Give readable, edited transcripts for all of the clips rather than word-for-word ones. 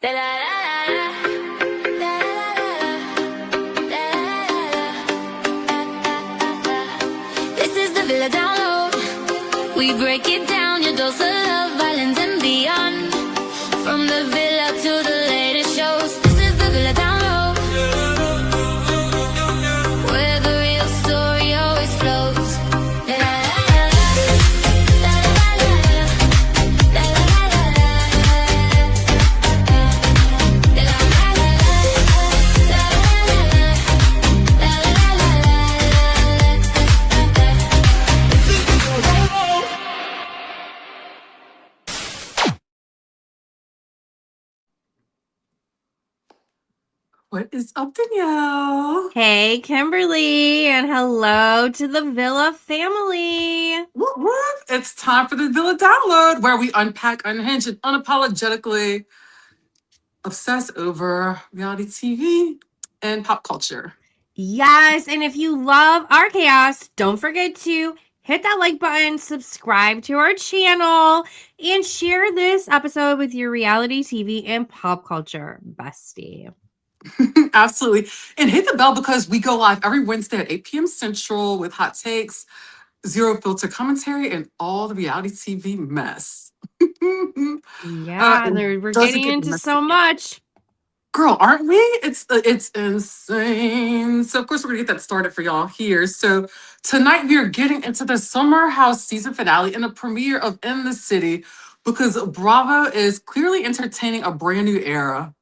This is the Villa Download. We break it down, your dose of love, violence and beyond. From the villa to the latest shows. This is the Villa Download. Where the real story always flows. What is up, Danielle? Hey, Kimberly, and hello to the Villa family. Whoop, whoop. It's time for the Villa Download, where we unpack, unhinge, and unapologetically obsess over reality TV and pop culture. Yes, and if you love our chaos, don't forget to hit that like button, subscribe to our channel, and share this episode with your reality TV and pop culture bestie. Absolutely. And hit the bell because we go live every Wednesday at 8 p.m. Central with hot takes, zero filter commentary, and all the reality TV mess. Yeah, we're getting into so much. Girl, aren't we? It's insane. So of course we're gonna get that started for y'all here. So tonight we are getting into the Summer House season finale and the premiere of In the City because Bravo is clearly entertaining a brand new era.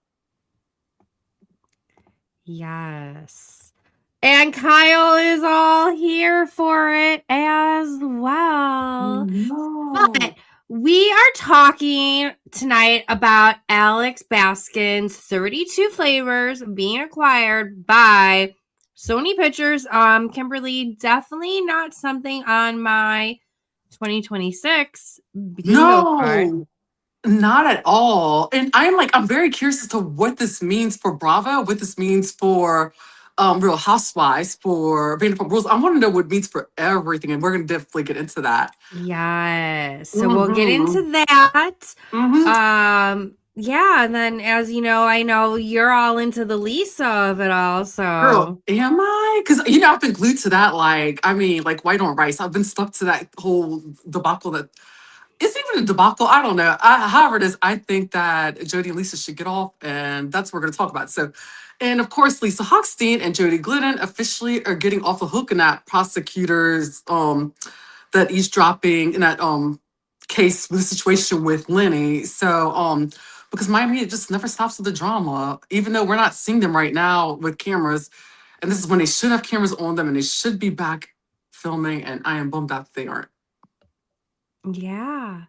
Yes. And Kyle is all here for it as well. No. But we are talking tonight about Alex Baskin's 32 flavors being acquired by Sony Pictures. Kimberly, definitely not something on my 2026 bingo card. Not at all. And I'm very curious as to what this means for Bravo, what this means for Real Housewives, for Vanderpump Rules. I want to know what it means for everything, and we're going to definitely get into that. Yes. So we'll get into that. Yeah, and then as you know, I know you're all into the Lisa of it all, so. Girl, am I? Because, I've been glued to that, like white on rice. I've been stuck to that whole debacle that it's even a debacle. I don't know. However it is, I think that Jody and Lisa should get off, and that's what we're going to talk about. So, and of course, Lisa Hochstein and Jody Glidden officially are getting off the hook in that prosecutors that eavesdropping in that case with the situation with Lenny. So, because Miami, it just never stops with the drama, even though we're not seeing them right now with cameras, and this is when they should have cameras on them and they should be back filming, and I am bummed out that they aren't. Yeah.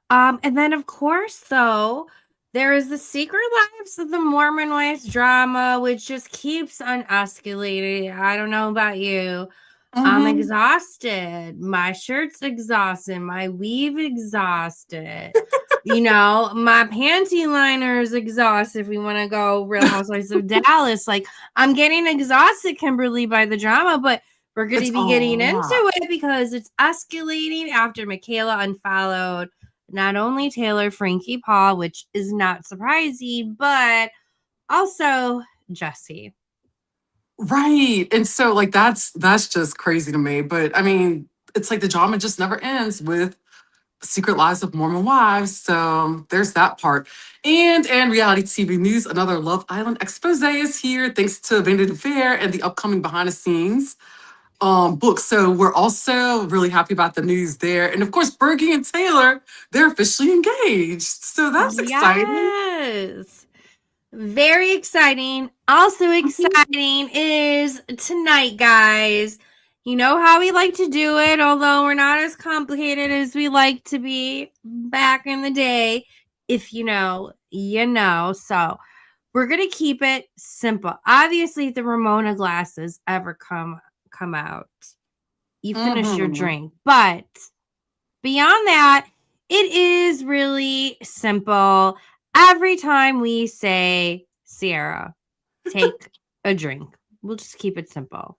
And then of course, though, there is the Secret Lives of the Mormon Wives drama, which just keeps on escalating. I don't know about you. I'm exhausted. My shirt's exhausted. My weave exhausted. My panty liner is exhausted. If we want to go Real Housewives of Dallas, I'm getting exhausted, Kimberly, by the drama, but we're going to be getting into it because it's escalating after Michaela unfollowed not only Taylor, Frankie, Paul, which is not surprising, but also Jesse. Right. And so that's just crazy to me. But it's like the drama just never ends with Secret Lives of Mormon Wives. So there's that part. And reality TV news, another Love Island expose is here thanks to Vanity Fair and the upcoming behind the scenes book. So we're also really happy about the news there. And of course, Bergie and Taylor, they're officially engaged. So that's exciting. Yes. Very exciting. Also exciting is tonight, guys. You know how we like to do it, although we're not as complicated as we like to be back in the day. If you know, you know. So we're going to keep it simple. Obviously, if the Ramona glasses ever come out, you finish your drink. But beyond that, it is really simple. Every time we say, Ciara, take a drink, we'll just keep it simple.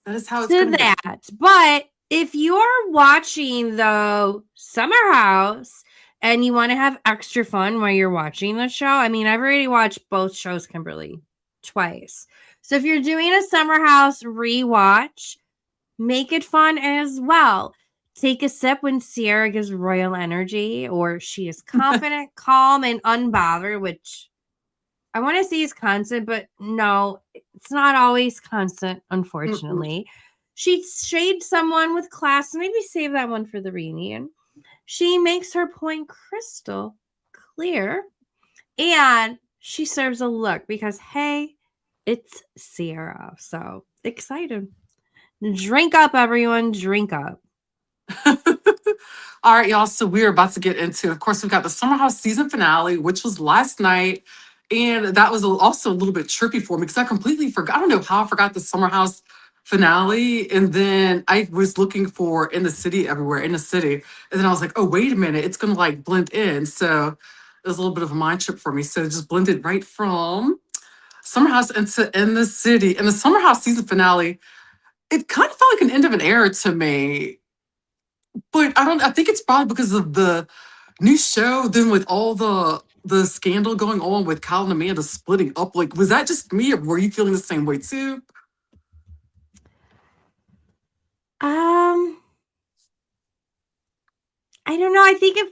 That is how it's going to be. But if you're watching, though, Summer House, and you want to have extra fun while you're watching the show. I mean, I've already watched both shows, Kimberly, twice. So if you're doing a Summer House rewatch, make it fun as well. Take a sip when Ciara gives royal energy, or she is confident, calm, and unbothered, which I want to say is constant, but no, it's not always constant, unfortunately. She shades someone with class. Maybe save that one for the reunion. She makes her point crystal clear, and she serves a look because, hey, it's Ciara. So excited. Drink up, everyone. Drink up. All right, y'all. So we're about to get into, of course, we've got the Summer House season finale, which was last night. And that was also a little bit trippy for me because I completely forgot. I don't know how I forgot the Summer House finale. And then I was looking for In the City everywhere, In the City. And then I was like, oh, wait a minute. It's going to like blend in. So it was a little bit of a mind trip for me. So it just blended right from Summer House into In the City. And the Summer House season finale, it kind of felt like an end of an era to me. But I think it's probably because of the new show, then with all the scandal going on with Kyle and Amanda splitting up. Like, was that just me or were you feeling the same way too? I don't know. I think if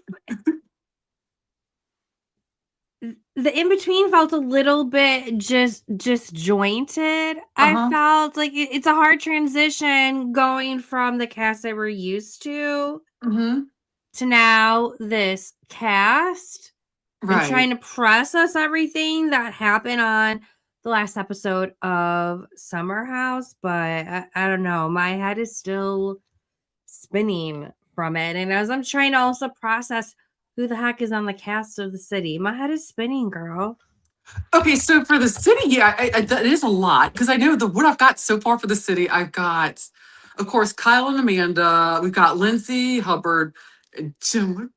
the in between felt a little bit just disjointed. I felt like it's a hard transition going from the cast that we're used to to now this cast and trying to process everything that happened on the last episode of Summer House. But I don't know. My head is still spinning from it. And as I'm trying to also process who the heck is on the cast of the city, my head is spinning, girl. Okay, so for the city, yeah, that is a lot because I know what I've got so far for the city. I've got, of course, Kyle and Amanda. We've got Lindsay, Hubbard, and Gemma,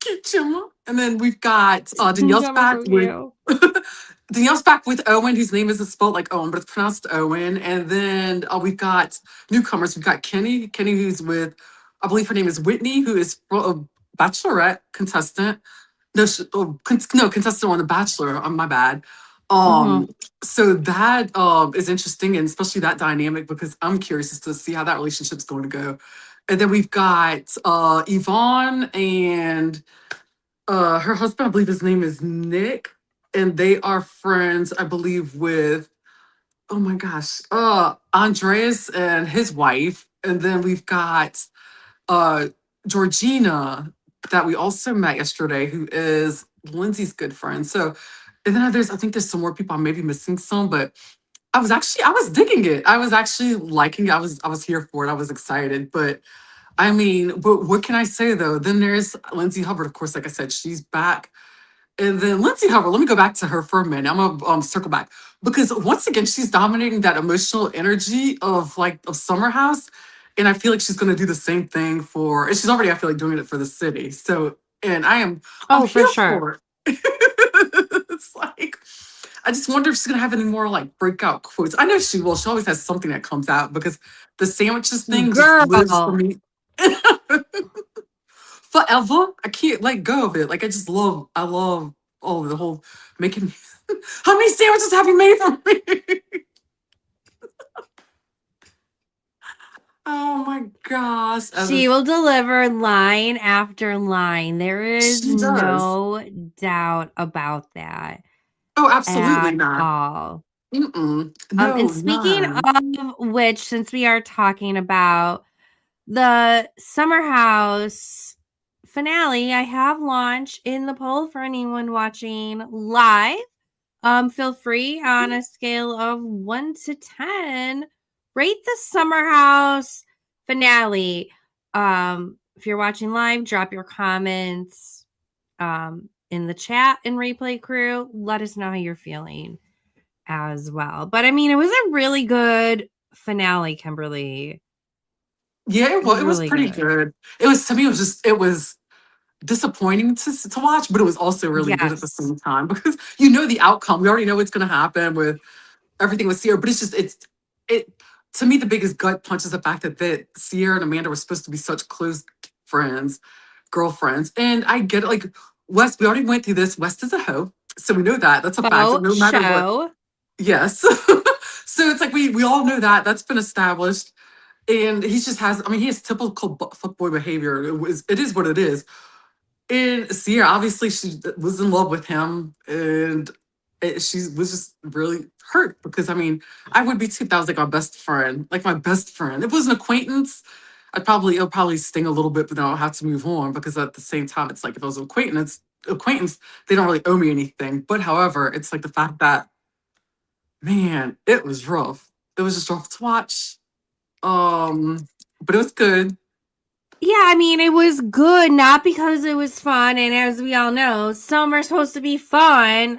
and then we've got Danielle's back with Danielle's back with Owen, whose name isn't spelled like Owen, but it's pronounced Owen. And then we've got newcomers. We've got Kenny, who's with, I believe her name is Whitney, who is a Bachelorette contestant. No, contestant on The Bachelor. My bad. So that is interesting, and especially that dynamic because I'm curious as to see how that relationship's going to go. And then we've got Yvonne and her husband, I believe his name is Nick, and they are friends, I believe, with, oh my gosh, Andreas and his wife. And then we've got Georgina that we also met yesterday, who is Lindsay's good friend. So, and then I think there's some more people. I may be missing some, but I was digging it. I was actually liking it. I was here for it. I was excited. But I mean, but what can I say though? Then there's Lindsay Hubbard, of course, like I said, she's back. And then Lindsay Hubbard, let me go back to her for a minute. I'm gonna circle back because once again, she's dominating that emotional energy of Summer House, and I feel like she's gonna do the same thing and she's already, I feel like, doing it for the city. So, and I'm for here sure. for it. It's like I just wonder if she's gonna have any more like breakout quotes. I know she will. She always has something that comes out because the sandwiches thing just lives for me. Forever. I can't let go of it. Like I love the whole making. How many sandwiches have you made for me? Oh my gosh. She will deliver line after line. There is no doubt about that. Oh, absolutely at not. all. No, and speaking of which, since we are talking about the Summer House finale, I have launched in the poll for anyone watching live. Feel free on a scale of 1 to 10, rate the Summer House finale. If you're watching live, drop your comments in the chat and replay crew. Let us know how you're feeling as well. But I mean, it was a really good finale, Kimberly. Yeah, it was pretty good. It was, to me, it was disappointing to watch, but it was also really good at the same time because you know the outcome. We already know what's going to happen with everything with Ciara, but it to me, the biggest gut punch is the fact that Ciara and Amanda were supposed to be such close friends, girlfriends. And I get it, like, West, we already went through this. West is a hoe. So we know that. That's a fact. Faux No matter what. show. Yes. So it's like we all know that. That's been established. And he just has, I mean, he has typical fuckboy behavior. It is what it is. And Ciara, obviously, she was in love with him, and she was just really hurt because, I mean, I would be too. That was like my best friend, like my best friend. If it was an acquaintance, it'll probably sting a little bit, but then I'll have to move on because at the same time, it's like if it was an acquaintance, they don't really owe me anything. But however, it's like the fact that, man, it was rough. It was just rough to watch. But it was good. Yeah, I mean, it was good, not because it was fun, and as we all know, summer's supposed to be fun.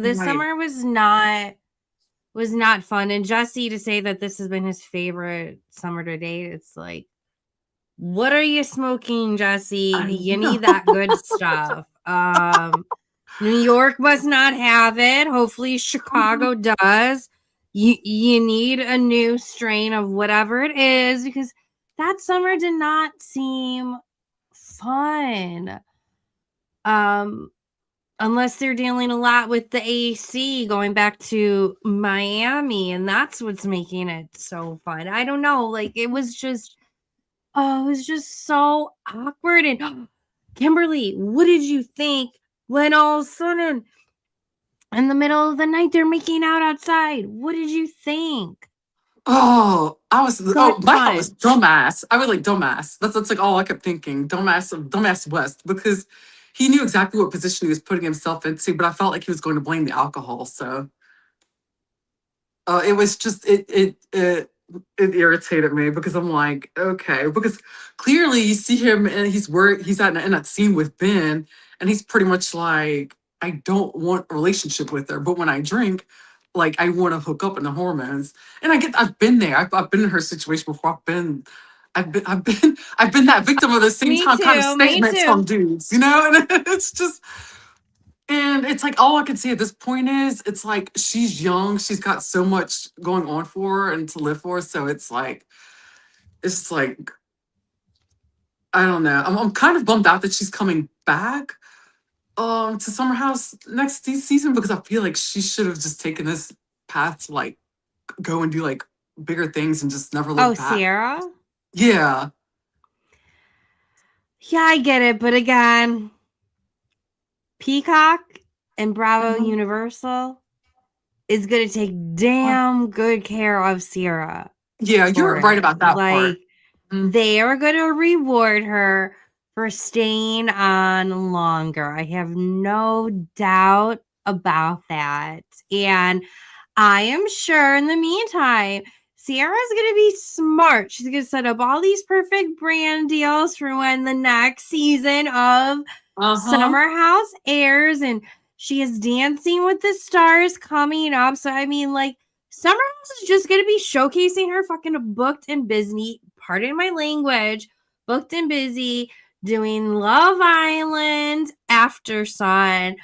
This Right. summer was not fun. And Jesse, to say that this has been his favorite summer to date, it's like, what are you smoking, Jesse? I You know. need that good stuff. New York must not have it. Hopefully Chicago does. You need a new strain of whatever it is, because that summer did not seem fun. Unless they're dealing a lot with the AC going back to Miami, and that's what's making it so fun. I don't know. Like, it was just so awkward. And Kimberly, what did you think when all of a sudden in the middle of the night they're making out outside? What did you think? Oh, Gut my thought was punch. dumbass. I was like dumbass. That's like all I kept thinking. Dumbass West, because he knew exactly what position he was putting himself into, but I felt like he was going to blame the alcohol. So it was just it irritated me because I'm like, okay, because clearly you see him and he's in that scene with Ben, and he's pretty much like, I don't want a relationship with her, but when I drink, like I want to hook up in the hormones. And I've been there. I've been in her situation before. I've been that victim of the same Me time kind of too. Me statements from too. dudes, you know? And it's just, and it's like all I can say at this point is it's like she's young, she's got so much going on for her and to live for. So it's just like, I don't know. I'm kind of bummed out that she's coming back to Summer House next season, because I feel like she should have just taken this path to like go and do like bigger things and just never Oh, look back. Ciara? Yeah. Yeah, I get it. But again, Peacock and Bravo Mhm. Universal is going to take damn good care of Ciara. Yeah, you're right about that part. Like, they are going to reward her for staying on longer. I have no doubt about that. And I am sure in the meantime, Ciara's going to be smart. She's going to set up all these perfect brand deals for when the next season of Summer House airs, and she is Dancing with the Stars coming up. So, I mean, like, Summer House is just going to be showcasing her fucking booked and busy, pardon my language, booked and busy, doing Love Island, After Sun,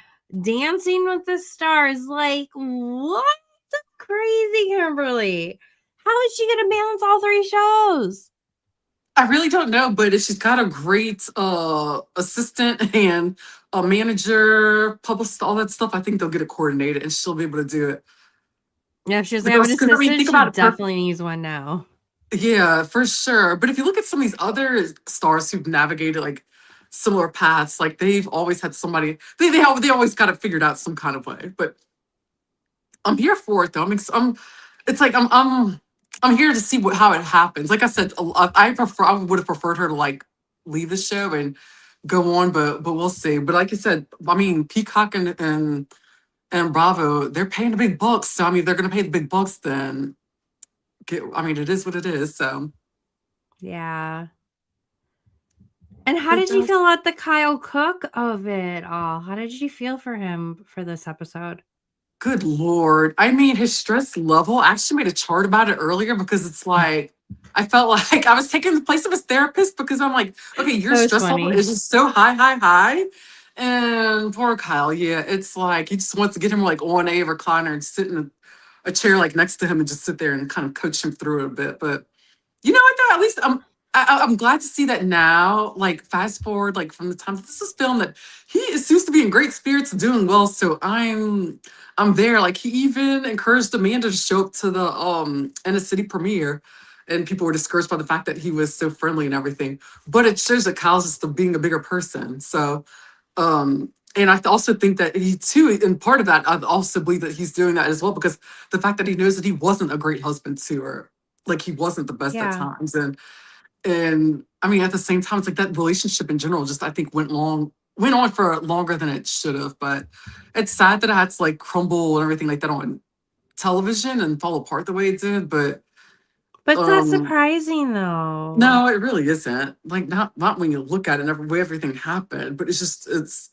Dancing with the Stars. Like, what the crazy Kimberly? How is she going to balance all three shows? I really don't know, but if she's got a great assistant and a manager, publicist, all that stuff, I think they'll get it coordinated and she'll be able to do it. Yeah, if she doesn't have an Because I mean, assistant, think she about it. definitely needs one now. Yeah, for sure. But if you look at some of these other stars who've navigated like similar paths, like they've always had somebody. They always got it figured out some kind of way. But I'm here for it though. It's like I'm here to see how it happens. Like I said, I would have preferred her to like leave the show and go on, but we'll see. But like you said, I mean, Peacock and Bravo, they're paying the big bucks. So I mean, they're gonna pay the big bucks then. I mean, it is what it is. So Yeah. And how did you feel about the Kyle Cook of it all? How did you feel for him for this episode? Good Lord. I mean, his stress level, I actually made a chart about it earlier because it's like, I felt like I was taking the place of his therapist because I'm like, okay, your stress level is just so high. And poor Kyle, yeah, it's like he just wants to get him like on a recliner and sit in a chair like next to him and just sit there and kind of coach him through it a bit. But you know what though? At least I'm glad to see that now, like fast forward, like from the time that this is filmed, that seems to be in great spirits, doing well. So I'm there. Like he even encouraged Amanda to show up to the in a city premiere, and people were discouraged by the fact that he was so friendly and everything. But it shows that Kyle's just being a bigger person. So and I also think that he too, and part of that, I also believe that he's doing that as well because the fact that he knows that he wasn't a great husband to her, like he wasn't the best at Yeah. times, and I mean, at the same time, it's like that relationship in general just I think went on for longer than it should have. But it's sad that it had to like crumble and everything like that on television and fall apart the way it did. But But it's not um surprising though. no, it really isn't. Like not when you look at it and the way everything happened. But it's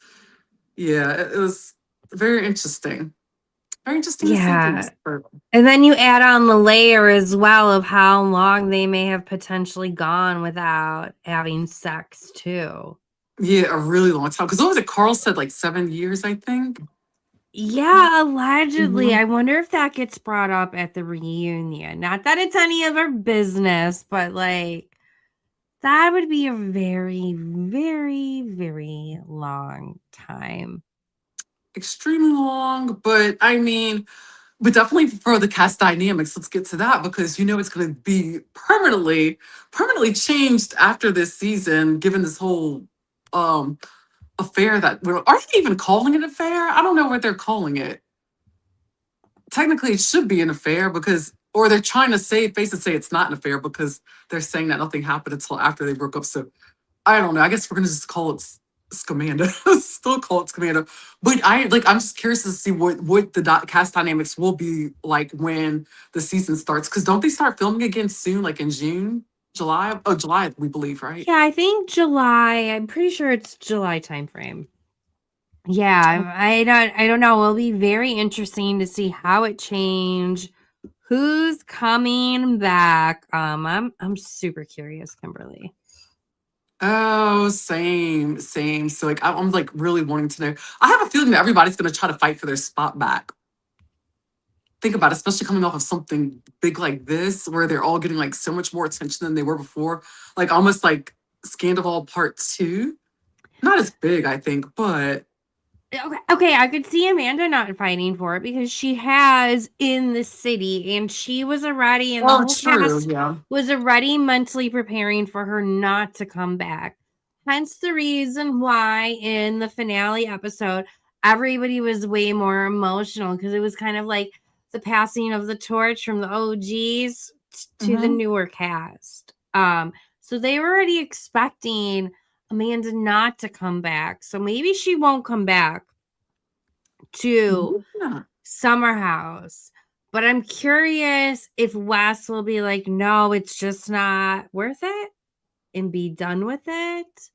yeah, it was very interesting. Very interesting to see things. Yeah. And then you add on the layer as well of how long they may have potentially gone without having sex too. Yeah, a really long time. Because what was it? Carl said like 7 years, I think. Yeah, allegedly. Mhm. I wonder if that gets brought up at the reunion. Not that it's any of our business, but like that would be a very, very, very long time. Extremely long, but I mean, but definitely for the cast dynamics, let's get to that because it's going to be permanently changed after this season, given this whole um affair that are they even calling it an affair? I don't know what they're calling it. Technically, it should be an affair because, or they're trying to basically say it's not an affair because they're saying that nothing happened until after they broke up. So I don't know. I guess we're gonna just call it Scamanda. Still call it Scamanda. But I'm just curious to see what the cast dynamics will be like when the season starts. Because don't they start filming again soon, like in June, July? Oh, July, we believe, right? Yeah, I think July. I'm pretty sure it's July timeframe. Yeah, I don't know. It'll be very interesting to see how it changed. Who's coming back? I'm super curious, Kimberly. Oh, same. So like I'm like really wanting to know. I have a feeling that everybody's gonna try to fight for their spot back. Think about it, especially coming off of something big like this, where they're all getting like so much more attention than they were before. Like almost like Scandal Part 2. Not as big, I think, but Okay, I could see Amanda not fighting for it because she has in the city and she was already in the whole true, cast yeah. was already mentally preparing for her not to come back. Hence the reason why in the finale episode, everybody was way more emotional because it was kind of like the passing of the torch from the OGs to the newer cast. So they were already expecting Amanda not to come back. So maybe she won't come back to Summer House. But I'm curious if Wes will be like, no, it's just not worth it and be done with it.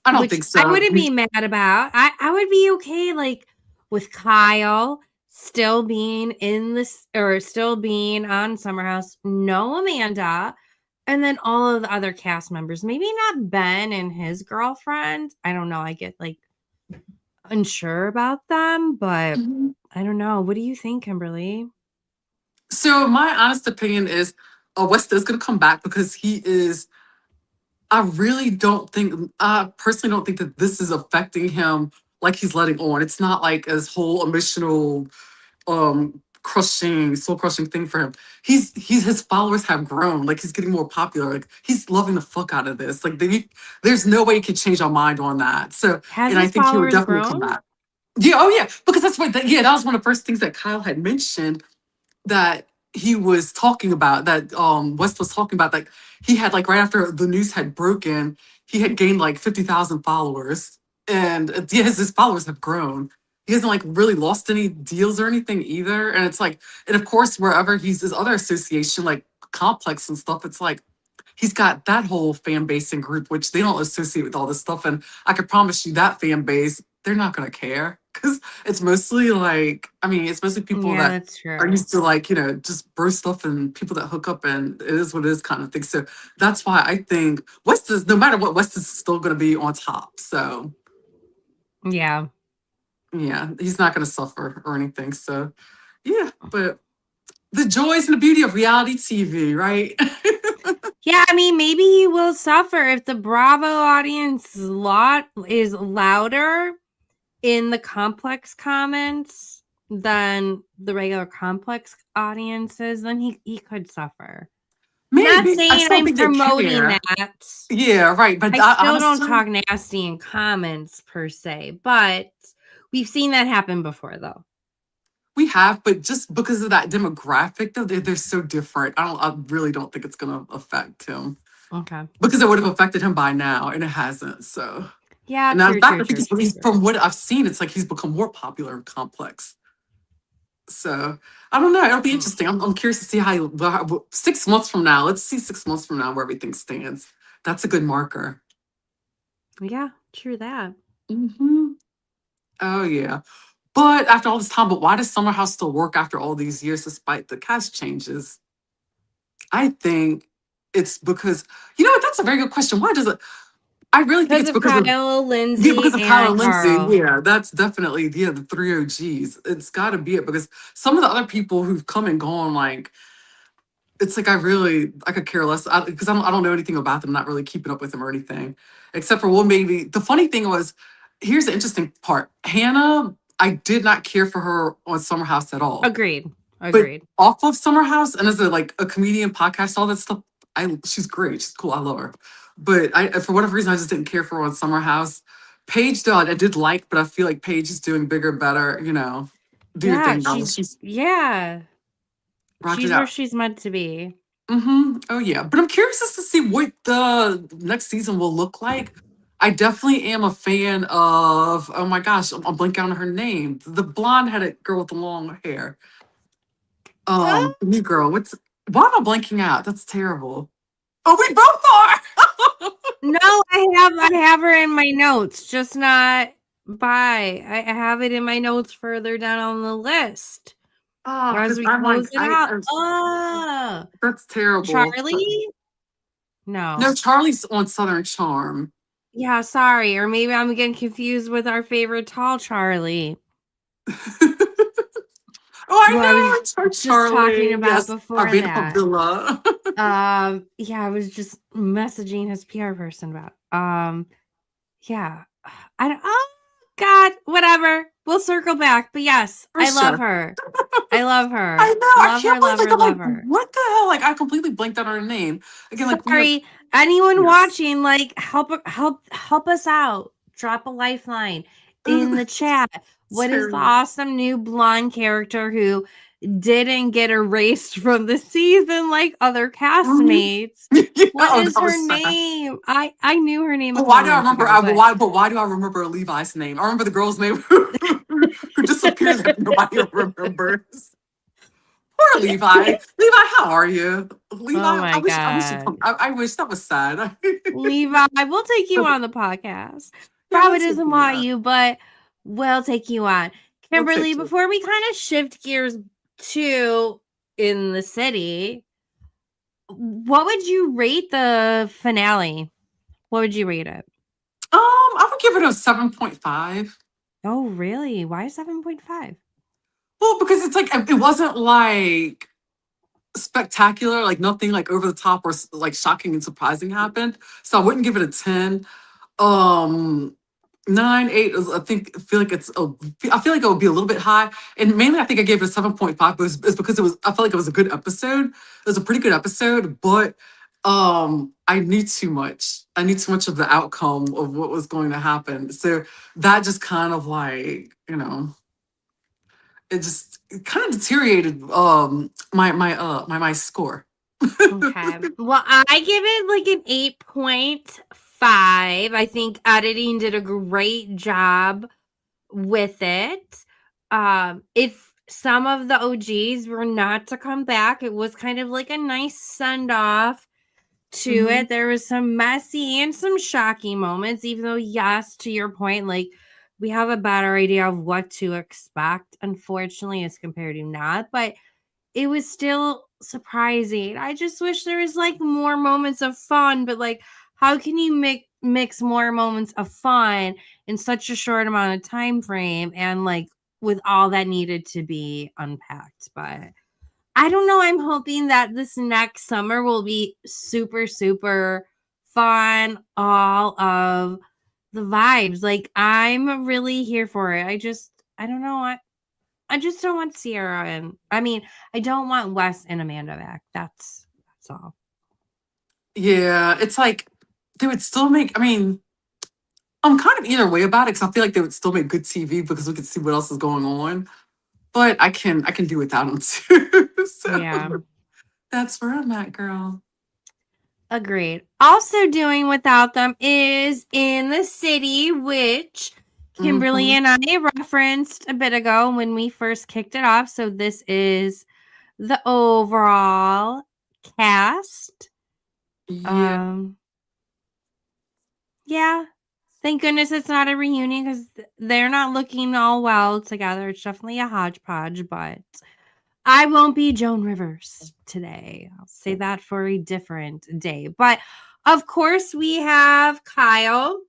I don't think so. I wouldn't be mad about. I would be okay like with Kyle still being in this or still being on Summer House. No Amanda. And then all of the other cast members, maybe not Ben and his girlfriend. I don't know. I get like unsure about them, but I don't know. What do you think, Kimberly? So my honest opinion is West is going to come back because he is. I personally don't think that this is affecting him like he's letting on. It's not like his whole emotional, soul crushing thing for him. His followers have grown. Like he's getting more popular. Like he's loving the fuck out of this. Like there's no way he can change our mind on that. So, and I think he would definitely come back. Yeah, oh yeah, because that's what. That was one of the first things that Kyle had mentioned that he was talking about. That West was talking about. Like he had like right after the news had broken, he had gained like 50,000 followers, and his followers have grown. He hasn't like really lost any deals or anything either. And it's like, and of course wherever he's his other association like Complex and stuff, it's like he's got that whole fan base and group, which they don't associate with all this stuff. And I could promise you that fan base, they're not going to care because it's mostly like, it's mostly people that are used to like, just bro stuff and people that hook up and it is what it is kind of thing. So that's why I think West is, no matter what, West is still going to be on top. So yeah, he's not going to suffer or anything. So yeah, but the joys and the beauty of reality TV, right? Yeah, I mean, maybe he will suffer if the Bravo audience is louder in the complex comments than the regular complex audiences, then he could suffer. Not Maybe. I saying still I'm think they promoting care. that. Yeah, right. But I still don't honestly, talk nasty in comments per se, but we've seen that happen before, though. we have, but just because of that demographic, though, they're so different. I really don't think it's going to affect him Okay. because it would have affected him by now, and it hasn't. So, Yeah, and now true, that true, I think true, true, he's true. from what I've seen, it's like he's become more popular and complex. So I don't know. It'll be interesting. I'm curious to see how 6 months from now. Let's see 6 months from now where everything stands. That's a good marker. Yeah, true that. Hmm. Oh yeah. But after all this time, but why does Summer House still work after all these years despite the cast changes? I think it's because you know what? That's a very good question. Why does it? I really think Because it's of because of Kyle, yeah, Lindsay, because of Kyle and and Lindsay. Carl. Yeah, that's definitely the three OGs. It's got to be it because some of the other people who've come and gone, like it's like I could care less because I don't know anything about them. Not really keeping up with them or anything, except for one maybe. The funny thing was, here's the interesting part. Hannah, I did not care for her on Summer House at all. Agreed. But Agreed. off of Summer House and as a comedian podcast, all that stuff, she's great. She's cool. I love her. But I for whatever reason I just didn't care for her on Summer House. Paige though I did like, but I feel like Paige is doing bigger, better, do your Yeah, thing, girl. She's rocked it she's where out. she's meant to be. Oh yeah. But I'm curious as to see what the next season will look like. I definitely am a fan of oh my gosh, I'm blanking on her name. The blonde headed girl with the long hair. New girl. Why am I blanking out? That's terrible. Oh, we both are. No, I have her in my notes, just not by. I have it in my notes further down on the list Oh, as because we I'm like, close it out. Oh, that's terrible. Charlie? No. No, Charlie's on Southern Charm. Yeah, sorry. Or maybe I'm getting confused with our favorite tall Charlie. Oh, Well, I was I know. It's our just talking Charlie. about Yes, our before Vanderpump that. Villa. Yeah, I was just messaging his PR person about. Yeah. I don't, oh God, whatever. We'll circle back. But yes, For I love sure. her. I love I her. know. I Love her, can't believe love her, I'm like, love her. what the hell? Like, I completely blanked out on her name. Again, like we have. Sorry, anyone Yes. watching, like help us out. Drop a lifeline in the chat. What is the Terrible. awesome new blonde character who didn't get erased from the season like other Mhm. castmates? Yeah, What oh, is that her was sad. name? I knew her name a But why couple do I months remember? ago, but Why do I remember Levi's name? I remember the girl's name who disappears and nobody remembers. Poor Levi. Levi, how are you? Levi, oh my I wish you God. come. I wish that was sad. Levi, we'll take you on the podcast. Yeah, Probably let's take doesn't me want out. you, but we'll take you on. We'll Kimberly, take you. before we kind of shift gears to in the city, what would you rate the finale? What would you rate it? I would give it a 7.5. Oh, really? Why 7.5? Well, because it's like it wasn't like spectacular, like nothing like over the top or like shocking and surprising happened. So I wouldn't give it a 10. Um 9, 8 is I feel like I feel like it would be a little bit high. And mainly I think I gave it a 7.5, but it's because I felt like it was a good episode. It was a pretty good episode, but I knew too much. I knew too much of the outcome of what was going to happen. So that just kind of like, it kind of deteriorated my score. Okay. Well, I give it like an 8.5. I think editing did a great job with it. If some of the OGs were not to come back, it was kind of like a nice send off to Mhm. it. There was some messy and some shocking moments, even though, yes, to your point, like we have a better idea of what to expect, unfortunately, as compared to not. But it was still surprising. I just wish there was like more moments of fun, but like, how can you mix more moments of fun in such a short amount of time frame and like with all that needed to be unpacked? But I don't know. I'm hoping that this next summer will be super, super fun. All of the vibes. Like, I'm really here for it. I don't know. I just don't want Ciara and I don't want Wes and Amanda back. That's all. Yeah, it's like they would still make. I mean, I'm kind of either way about it because I feel like they would still make good TV because we could see what else is going on. But I can do without them too. So Yeah. that's where I'm at, girl. Agreed. Also doing without them is In the City, which Kimberly Mhm. and I referenced a bit ago when we first kicked it off. So this is the overall cast. Yeah. Yeah. Thank goodness it's not a reunion because they're not looking all well together. It's definitely a hodgepodge, but I won't be Joan Rivers today. I'll say that for a different day. But of course, we have Kyle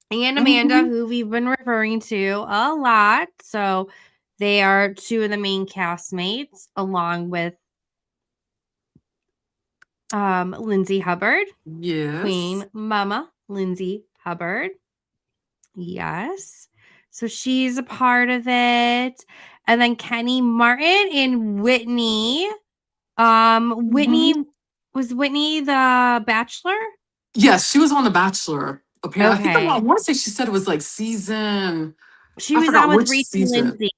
and Amanda, Mhm. who we've been referring to a lot. So they are two of the main castmates, along with Lindsay Hubbard, Yes. Queen Mama Lindsay Hubbard. Yes. So she's a part of it. And then Kenny Martin and Whitney. Mhm. Whitney the Bachelor? Yes, she was on The Bachelor. Apparently, I think I Okay. want to say she said it was like season. She I was forgot on with which Rachel season. Lindsay.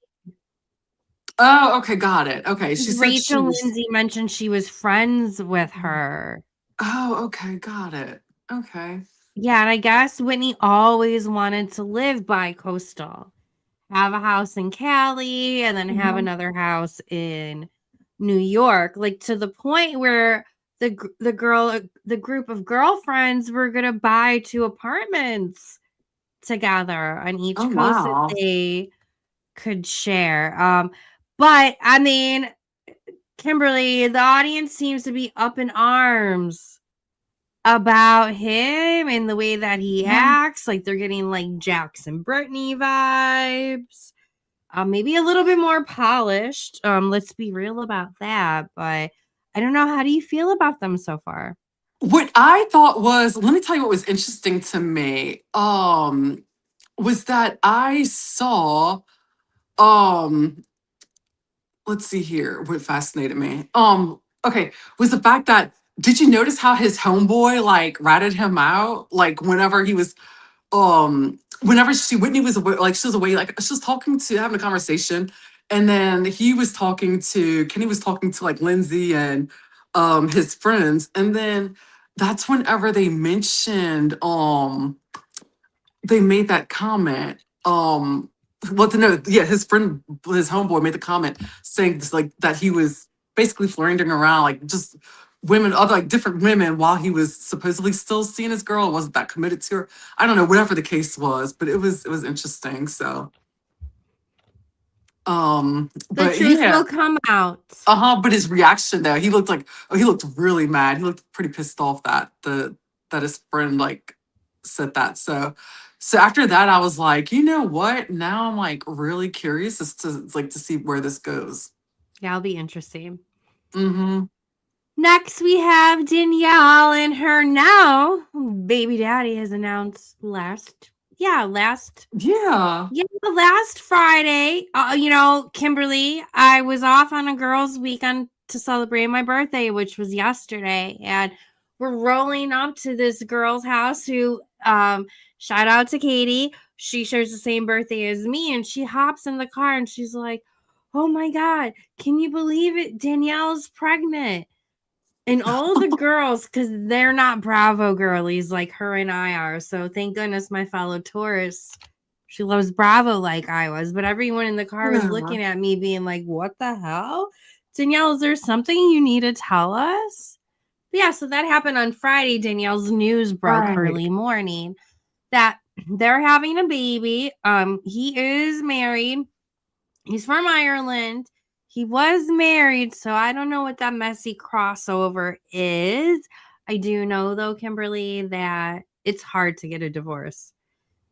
Oh, okay, got it. Okay, she said she Rachel was. Lindsay mentioned she was friends with her. Oh, okay, got it. Okay. Yeah, and I guess Whitney always wanted to live by coastal. Have a house in Cali and then have Mhm. another house in New York, like to the point where the group of girlfriends were gonna buy 2 apartments together on each Oh coast that wow. they could share. But I mean, Kimberly, the audience seems to be up in arms about him and the way that he Mhm. acts. Like they're getting like Jackson Brittany vibes. Maybe a little bit more polished. Let's be real about that. But I don't know. How do you feel about them so far? What I thought was, let me tell you what was interesting to me. Was that I saw um let's see here what fascinated me. Okay, was the fact that did you notice how his homeboy like ratted him out like whenever he was whenever Whitney was away, like she was away, like she was talking to having a conversation, and then Kenny was talking to like Lindsay and his friends, and then that's whenever they made that comment. Well, no, yeah, his homeboy made the comment saying this, like that he was basically flirting around, like just women, other like different women, while he was supposedly still seeing his girl, wasn't that committed to her. I don't know, whatever the case was, but it was interesting. So, The but truth yeah, will come out. but his reaction there, he looked really mad. He looked pretty pissed off that his friend like said that. So after that, I was like, you know what? Now I'm like really curious as to see where this goes. That'll be interesting. Mm-hmm. Next, we have Danielle and her now baby daddy has announced last Yeah. last Friday. Kimberly, I was off on a girls' weekend to celebrate my birthday, which was yesterday, and we're rolling up to this girl's house who, shout out to Katie. She shares the same birthday as me, and she hops in the car and she's like, "Oh my God, can you believe it? Danielle's pregnant." And all the girls, because they're not Bravo girlies like her and I are. So thank goodness my fellow Taurus, she loves Bravo like I was. But everyone in the car was Yeah. looking at me being like, what the hell? Danielle, is there something you need to tell us? But yeah, so that happened on Friday. Danielle's news broke Right. early morning that they're having a baby. He is married. He's from Ireland. He was married, so I don't know what that messy crossover is. I do know, though, Kimberly, that it's hard to get a divorce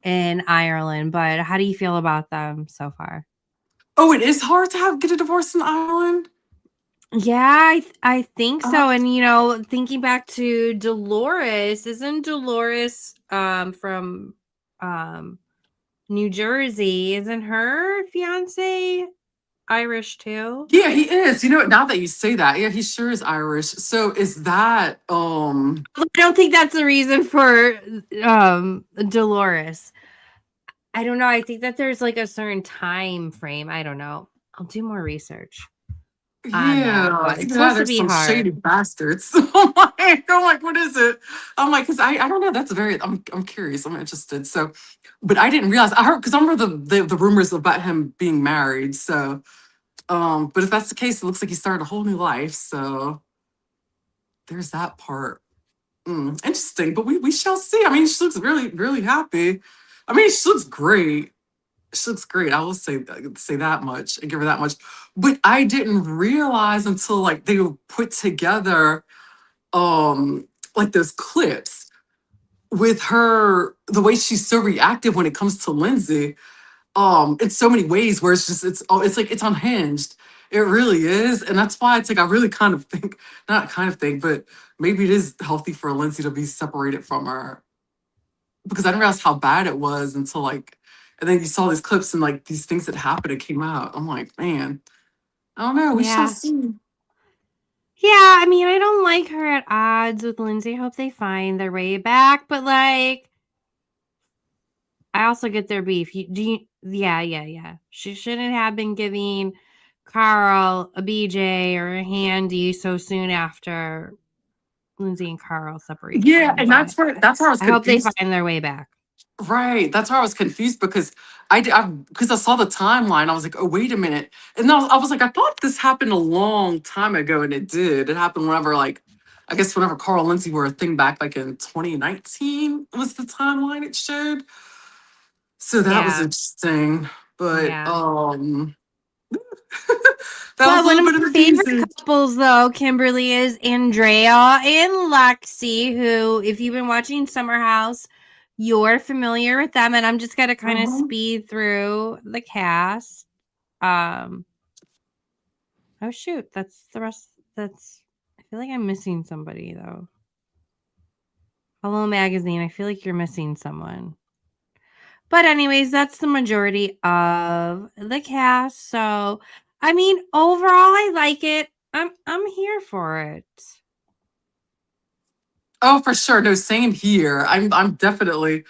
in Ireland. But how do you feel about them so far? Oh, it is hard to get a divorce in Ireland. Yeah, I think Uh, so. And thinking back to Dolores, isn't Dolores from um New Jersey? Isn't her fiance Irish too? yeah, he is. You know what? Now that you say that, yeah, he sure is Irish. So is that I don't think that's the reason for Dolores. I don't know. I think that there's like a certain time frame. I don't know. I'll do more research on that, yeah, but either it's that supposed or to be some shady hard. bastards. I'm like, what is it? I'm like, because I don't know. That's very. I'm curious. I'm interested. So, but I didn't realize. I heard because I remember the rumors about him being married. So, but if that's the case, it looks like he started a whole new life. So there's that part. Interesting, but we shall see. I mean, she looks really really happy. I mean, she looks great. She looks great. I will say that much and give her that much. But I didn't realize until like they were put together, like those clips with her, the way she's so reactive when it comes to Lindsay, in so many ways where it's like it's unhinged. It really is, and that's why it's like I really kind of think, not kind of think, but maybe it is healthy for Lindsay to be separated from her because I didn't realize how bad it was until like, and then you saw these clips and like these things that happened and came out. I'm like, man, I don't know. We shall Yeah. see. Yeah, I mean, I don't like her at odds with Lindsay. I hope they find their way back, but like I also get their beef. Yeah. She shouldn't have been giving Carl a BJ or a handy so soon after Lindsay and Carl Yeah, separation, and but that's where I was I hope they confused. find their way back. Right, that's where I was confused because because I saw the timeline. I was like, oh wait a minute, and I was like, I thought this happened a long time ago, and it did. It happened whenever like. I guess whenever Carl and Lindsay were a thing back like in 2019 was the timeline it showed. So that was Yeah. interesting. But Yeah. that was But a one little of bit of my a favorite teaser. couples, though, Kimberly, is Andrea and Lexi, who, if you've been watching Summer House, you're familiar with them. And I'm just going to kind of Mhm. speed through the cast. Um, oh, shoot. That's the rest. I feel like I'm missing somebody, though. Hello, Magazine. I feel like you're missing someone. But anyways, that's the majority of the cast. So, I mean, overall, I like it. I'm here for it. Oh, for sure. No, same here. I'm definitely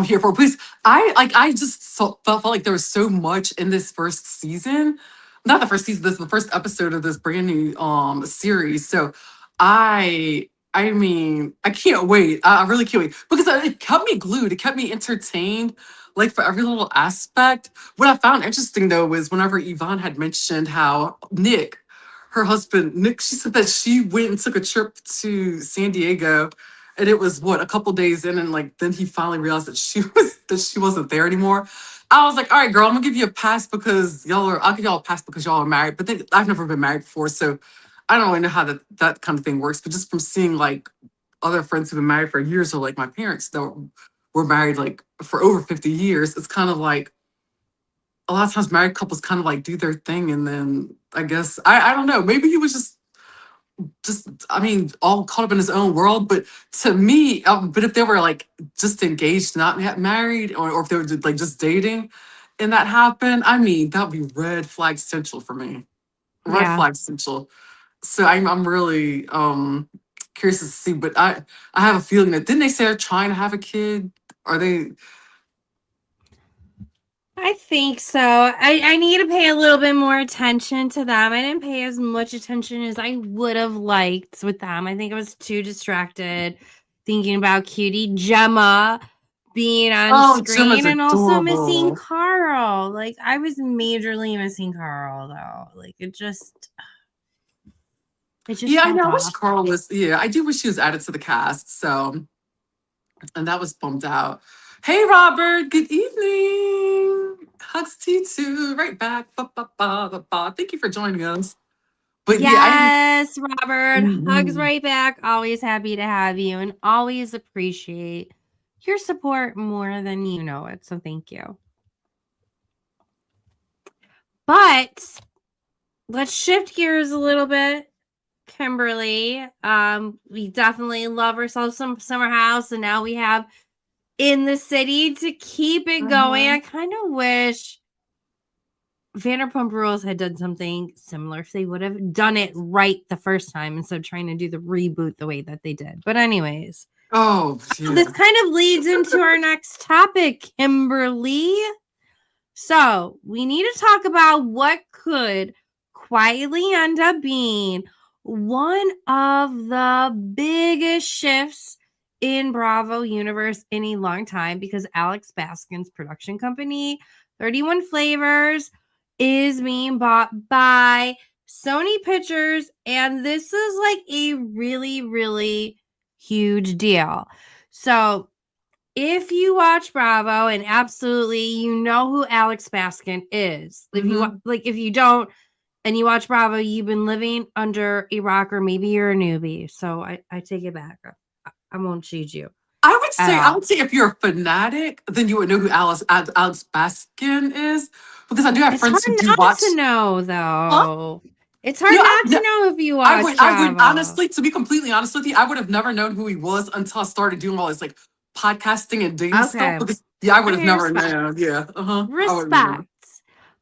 here for it. Please. I just felt like there was so much in this first season. Not the first season, this the first episode of this brand new series. So I mean, I can't wait. I really can't wait. Because it kept me glued. It kept me entertained, like for every little aspect. What I found interesting though was whenever Yvonne had mentioned how Nick, her husband, Nick, she said that she went and took a trip to San Diego and it was what a couple days in and like then he finally realized that she wasn't there anymore. I was like, all right, girl, I'm gonna give you a pass because I'll give y'all a pass because y'all are married. But then I've never been married before, so I don't really know how that kind of thing works. But just from seeing like other friends who've been married for years or like my parents that were married like for over 50 years, it's kind of like a lot of times married couples kind of like do their thing and then I guess I don't know, maybe he was just I mean all caught up in his own world. But to me, but if they were like just engaged, not yet married, or if they were like just dating and that happened, I mean that would be red flag central for me. Red Yeah. flag central. So I'm really curious to see. But I have a feeling that didn't they say they're trying to have a kid? Are they? I think so. I need to pay a little bit more attention to them. I didn't pay as much attention as I would have liked with them. I think I was too distracted thinking about cutie Gemma being on Oh, Gemma's screen and also missing adorable. Carl. Like I was majorly missing Carl though. Like it just Yeah, I felt know. I wish off. Carl was. Yeah, I do wish he was added to the cast. So, and that was bummed out. Hey, Robert. Good evening. Hugs to you too. Right back. Ba, ba, ba, ba, ba. Thank you for joining us. But yeah, I didn't. Yes, Robert. Hugs Mhm. right back. Always happy to have you and always appreciate your support more than you know it. So thank you. But let's shift gears a little bit, Kimberly. We definitely love ourselves some summer house, and now we have In the City to keep it going. I kind of wish Vanderpump Rules had done something similar. If they would have done it right the first time instead of trying to do the reboot the way that they did. But anyways, this kind of leads into our next topic, Kimberly. So we need to talk about what could quietly end up being one of the biggest shifts in Bravo universe in a long time, because Alex Baskin's production company, 31 Flavors, is being bought by Sony Pictures, and this is like a really, really huge deal. So if you watch Bravo, and absolutely you know who Alex Baskin is. If you don't and you watch Bravo, you've been living under a rock, or maybe you're a newbie. So I take it back. I won't cheat you. I would say if you're a fanatic, then you would know who Alex Baskin is, because I do have friends who do watch. To know though. Huh? It's hard not to know if you watch. I would honestly, to be completely honest with you, I would have never known who he was until I started doing all this like podcasting and dating stuff. Because I would have never known. Yeah, respect.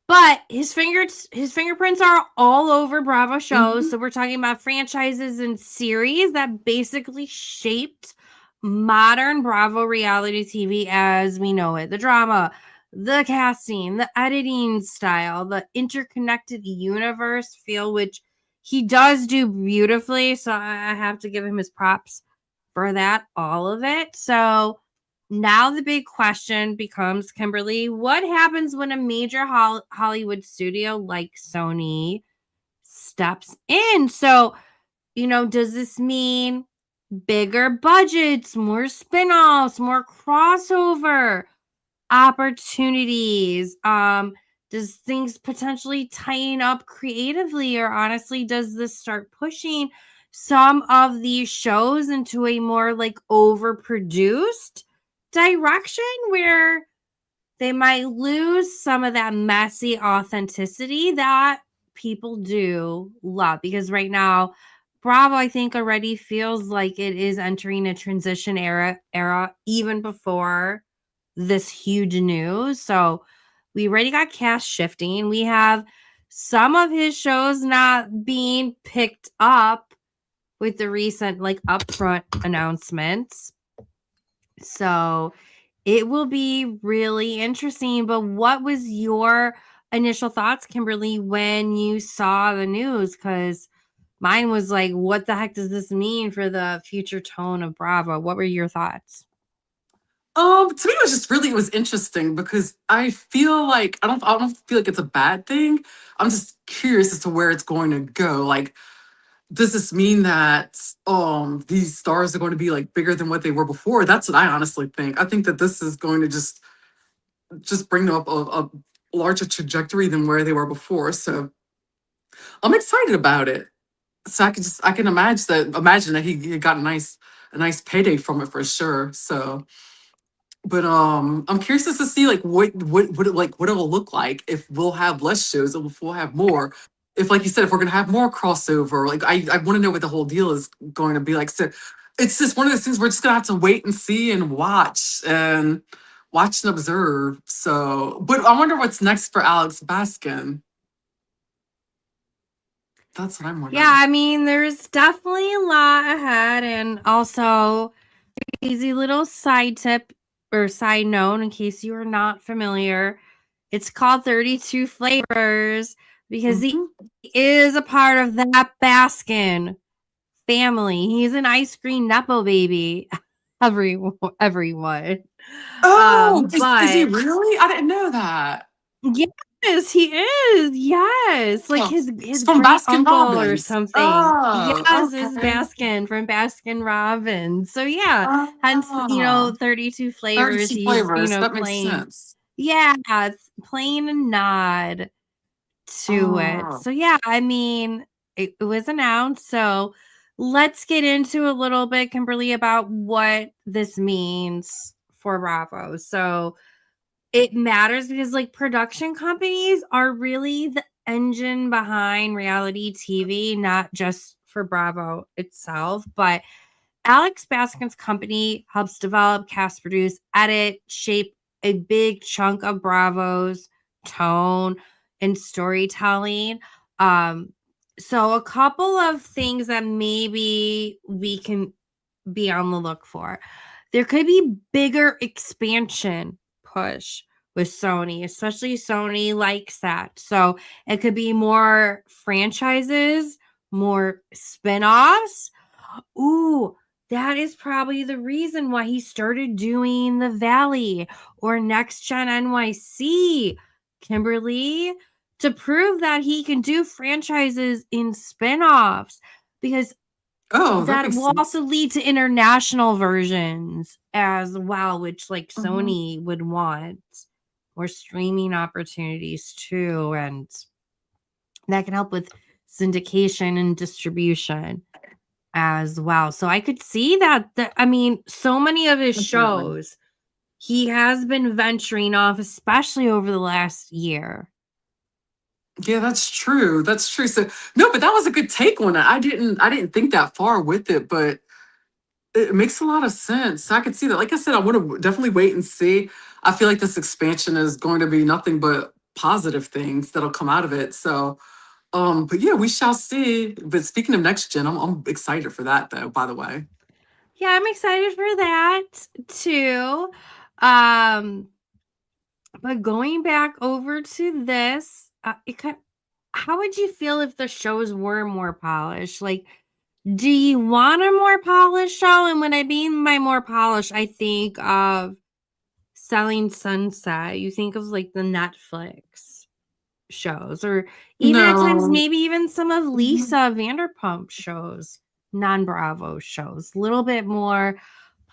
But his fingerprints are all over Bravo shows. So we're talking about franchises and series that basically shaped modern Bravo reality TV as we know it. The drama, the casting, the editing style, the interconnected universe feel, which he does do beautifully. So I have to give him his props for that, all of it. So now the big question becomes, Kimberly, what happens when a major Hollywood studio like Sony steps in? So, does this mean bigger budgets, more spinoffs, more crossover opportunities? Does things potentially tighten up creatively, or honestly, does this start pushing some of these shows into a more like overproduced direction where they might lose some of that messy authenticity that people do love? Because right now, Bravo, I think, already feels like it is entering a transition era even before this huge news. So we already got cast shifting. We have some of his shows not being picked up with the recent like upfront announcements. So it will be really interesting. But what was your initial thoughts, Kimberly, when you saw the news? Because mine was like, what the heck does this mean for the future tone of Bravo? What were your thoughts? To me, it was interesting, because I feel like I don't feel like it's a bad thing. I'm just curious as to where it's going to go. Like, does this mean that these stars are going to be like bigger than what they were before? That's what I honestly think. I think that this is going to just bring them up a larger trajectory than where they were before. So I'm excited about it. So I can imagine that he got a nice payday from it for sure. So, but I'm curious to see like what it'll look like if we'll have less shows or if we'll have more. If, like you said, if we're gonna have more crossover, like I want to know what the whole deal is going to be like. So it's just one of those things we're just gonna have to wait and see and watch and observe. So, but I wonder what's next for Alex Baskin. That's what I'm wondering. Yeah, I mean, there's definitely a lot ahead. And also, easy little side tip or side note, in case you are not familiar, it's called 32 Flavors because he is a part of that Baskin family. He's an ice cream Nepo baby. Everyone. Oh, is he really? I didn't know that. Yes, he is. Yes, like his from great Baskin uncle Robbins or something. Oh, yes, it's Baskin from Baskin Robbins. So yeah, hence 32 Flavors. 32 flavors. That playing. Makes sense. Yeah, it's playing a nod to it. So yeah, I mean, it was announced. So let's get into a little bit, Kimberly, about what this means for Bravo. So it matters because like production companies are really the engine behind reality TV, not just for Bravo itself, but Alex Baskin's company helps develop, cast, produce, edit, shape a big chunk of Bravo's tone and storytelling. So a couple of things that maybe we can be on the look for. There could be bigger expansion push with Sony, especially Sony likes that. So it could be more franchises, more spin-offs. Ooh, that is probably the reason why he started doing The Valley or Next Gen NYC, Kimberly, to prove that he can do franchises in spin-offs, because Oh, that that makes will sense. also lead to international versions as well, which like Mhm. Sony would want, or streaming opportunities too. And that can help with syndication and distribution as well. So I could see that. I mean, so many of his Definitely. shows, he has been venturing off, especially over the last year. Yeah, that's true. That's true. So no, but that was a good take on it. I didn't think that far with it, but it makes a lot of sense. I could see that. Like I said, I want to definitely wait and see. I feel like this expansion is going to be nothing but positive things that'll come out of it. So, but yeah, we shall see. But speaking of next gen, I'm excited for that though, by the way. Yeah, I'm excited for that too. Um, but going back over to this, how would you feel if the shows were more polished? Like, do you want a more polished show? And when I mean by more polished, I think of Selling Sunset. You think of like the Netflix shows, or even at times, No. maybe even some of Mhm. Lisa Vanderpump shows, non-Bravo shows, a little bit more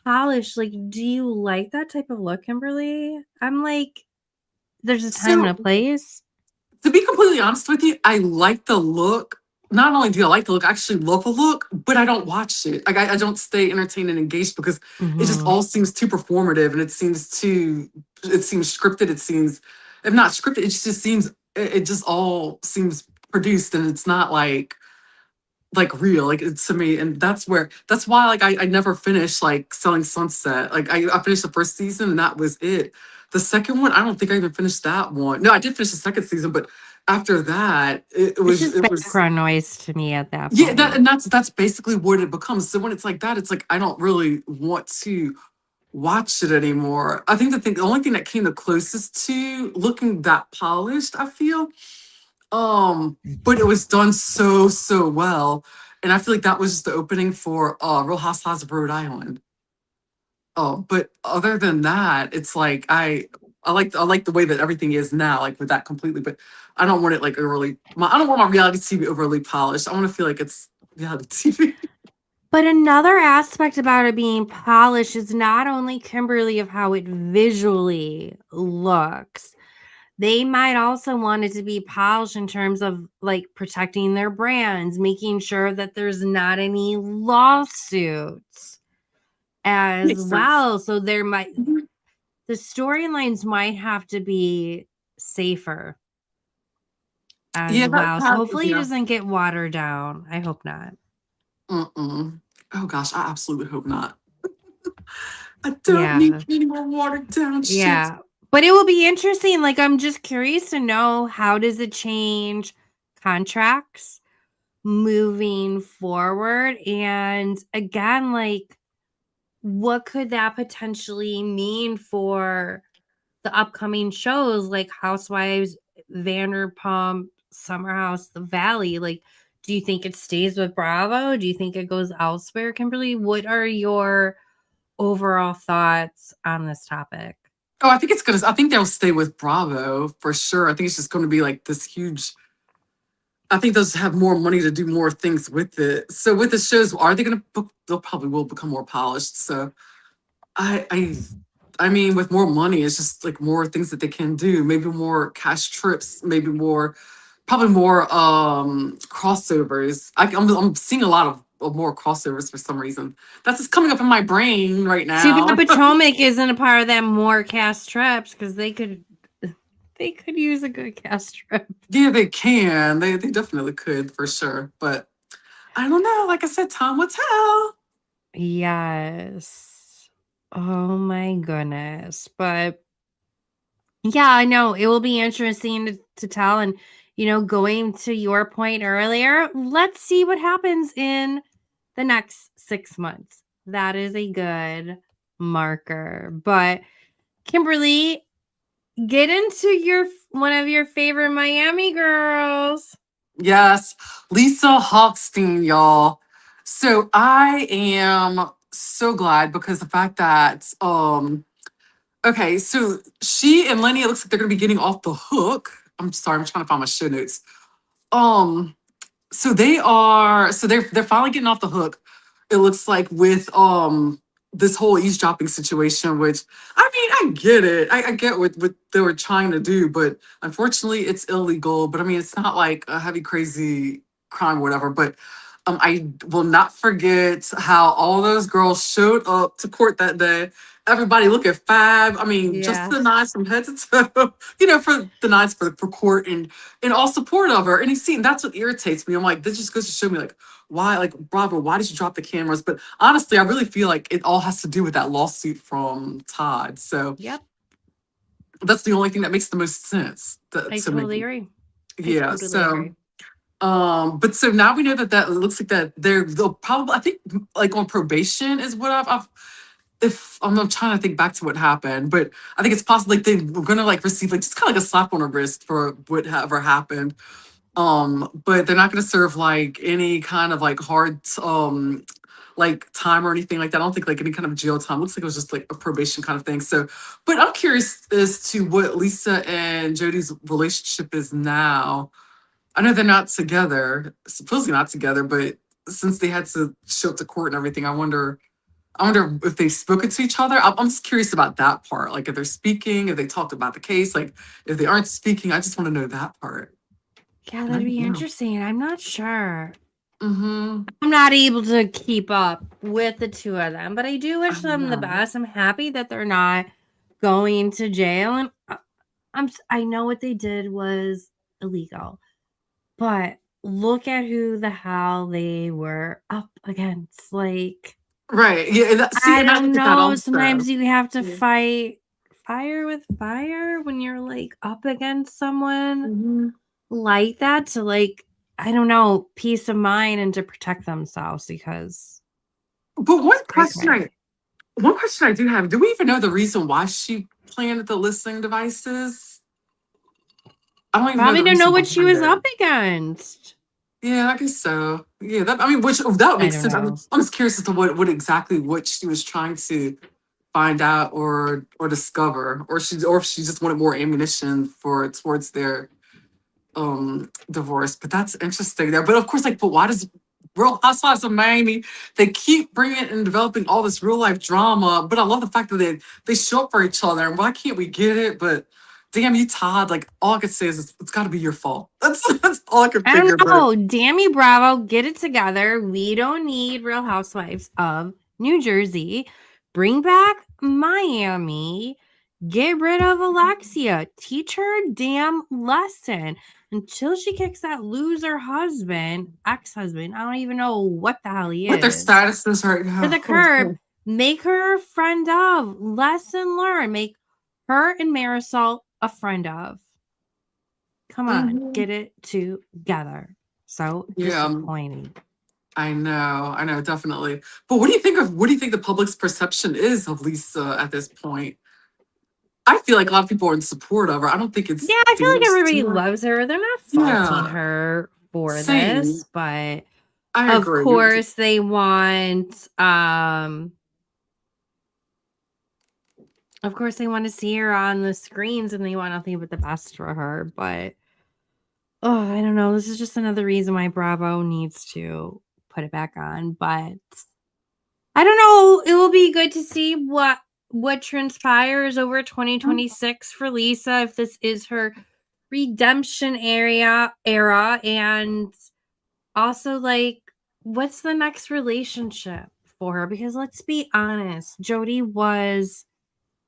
polished. Like, do you like that type of look, Kimberly? I'm like, there's a time and a So place. to be completely honest with you, I like the look. Not only do I like the look, I actually love the look, but I don't watch it. Like I don't stay entertained and engaged because it just Mm-hmm. all seems too performative and it seems scripted. It seems, if not scripted, it just seems, it just all seems produced and it's not like real, like it's to me. And that's why like I never finished like Selling Sunset. Like I finished the first season and that was it. The second one, I don't think I even finished that one. No, I did finish the second season, but after that it It's was just it was background noise to me at that yeah, that point. and that's basically what it becomes. So when it's like that, it's like I don't really want to watch it anymore. I think the only thing that came the closest to looking that polished, I feel, but it was done so well. And I feel like that was just the opening for Real Housewives of Rhode Island. Oh, but other than that, it's like I like the way that everything is now, like with that completely. But I don't want it like overly. I don't want my reality TV overly polished. I want to feel like it's reality TV. But another aspect about it being polished is not only, Kimberly, of how it visually looks. They might also want it to be polished in terms of like protecting their brands, making sure that there's not any lawsuits as Makes sense. well. So there might, Mhm. the storylines might have to be safer as Yeah, that well. So has hopefully it yeah. doesn't get watered down. I hope not. Mm-mm. Oh gosh, I absolutely hope not. I don't Yeah. need any more watered down shit. Yeah. But it will be interesting. Like, I'm just curious to know, how does it change contracts moving forward? And again, like, what could that potentially mean for the upcoming shows like Housewives, Vanderpump, Summer House, The Valley? Like, do you think it stays with Bravo? Do you think it goes elsewhere, Kimberly? What are your overall thoughts on this topic? Oh, I think they'll stay with Bravo for sure. I think it's just gonna be like this huge. I think they'll just have more money to do more things with it. So with the shows, are they gonna book? They'll probably will become more polished. So I I I mean, with more money, it's just like more things that they can do. Maybe more cash trips. Maybe more, probably more crossovers. I'm seeing a lot of more crossovers for some reason. That's just coming up in my brain right Too bad now. Potomac isn't a part of that more cast trips, because they They could use a good cast strip. Yeah, they can. They definitely could for sure. But I don't know. Like I said, time will tell. Yes. Oh my goodness. But yeah, I know it will be interesting to tell. And, going to your point earlier, let's see what happens in the next 6 months. That is a good marker. But Kimberly, get into one of your favorite Miami girls. Yes, Lisa Hochstein, y'all. So I am so glad because the fact that okay, so she and Lenny, it looks like they're gonna be getting off the hook. I'm sorry, I'm trying to find my show notes. Um, so they're finally getting off the hook. It looks like with this whole eavesdropping situation, which I mean, I get it. I get what they were trying to do, but unfortunately it's illegal. But I mean, it's not like a heavy crazy crime or whatever. But I will not forget how all those girls showed up to court that day. Everybody look at Fab. I mean, just the Yes. nines from head to toe, for the nines for court and all support of her. And you see, and that's what irritates me. I'm like, this just goes to show me like why, like, Bravo, why did you drop the cameras? But honestly, I really feel like it all has to do with that lawsuit from Todd. So Yep. that's the only thing that makes the most sense I to me. totally agree. Yeah. Totally So agree. but so now we know that it looks like that they'll probably, I think, like on probation is what I've if I'm trying to think back to what happened, but I think it's possible like they were gonna like receive like just kind of like a slap on the wrist for whatever happened. But they're not gonna serve like any kind of like hard like time or anything like that. I don't think like any kind of jail time. Looks like it was just like a probation kind of thing. So, but I'm curious as to what Lisa and Jody's relationship is now. I know they're not together, supposedly not together, but since they had to show up to court and everything, I wonder if they've spoken to each other. I'm just curious about that part. Like if they're speaking, if they talked about the case, like if they aren't speaking, I just want to know that part. Yeah, I that'd don't be know. interesting. I'm not sure. Mm-hmm. I'm not able to keep up with the two of them, but I do I wish them the know. best. I'm happy that they're not going to jail, and I know what they did was illegal, but look at who the hell they were up against. Like, Right. Yeah. See, I and I don't look at that know. also. Sometimes you have to Yeah. fight fire with fire when you're like up against someone Mhm. like that to, like, I don't know, peace of mind and to protect themselves because But it's cray cray. one question I do have, do we even know the reason why she planted the listening devices? I don't even know Probably the don't know reason what she behind was it. up against. Yeah, I guess so. Yeah, that I mean, which that would I make don't sense. know. I'm just curious as to what she was trying to find out or discover, or if she just wanted more ammunition for towards their divorce. But that's interesting there. But of course, like, but why does Real Housewives of Miami, they keep bringing and developing all this real life drama? But I love the fact that they show up for each other. And why can't we get it? But damn you, Todd. Like all I could say is it's got to be your fault. That's all I could I figure. don't But know. Dammy Bravo, get it together. We don't need Real Housewives of New Jersey. Bring back Miami. Get rid of Alexia. Teach her a damn lesson until she kicks that loser husband, ex-husband. I don't even know what the hell he what their is. status is right To now. the curb. Make her a friend of. Lesson learned. Make her and Marisol a friend of. Come on, Mhm. get it together. So Yeah, disappointing. I know, definitely. But what do you think the public's perception is of Lisa at this point? I feel like a lot of people are in support of her. I don't think Yeah, it's I feel like dangerous everybody to her. loves her. They're not faulting Yeah, her for same. this, but I of agree. course they want to see her on the screens and they want nothing but the best for her, but oh, I don't know. This is just another reason why Bravo needs to put it back on, but I don't know. It will be good to see what transpires over 2026 for Lisa if this is her redemption era and also like what's the next relationship for her, because let's be honest, Jody was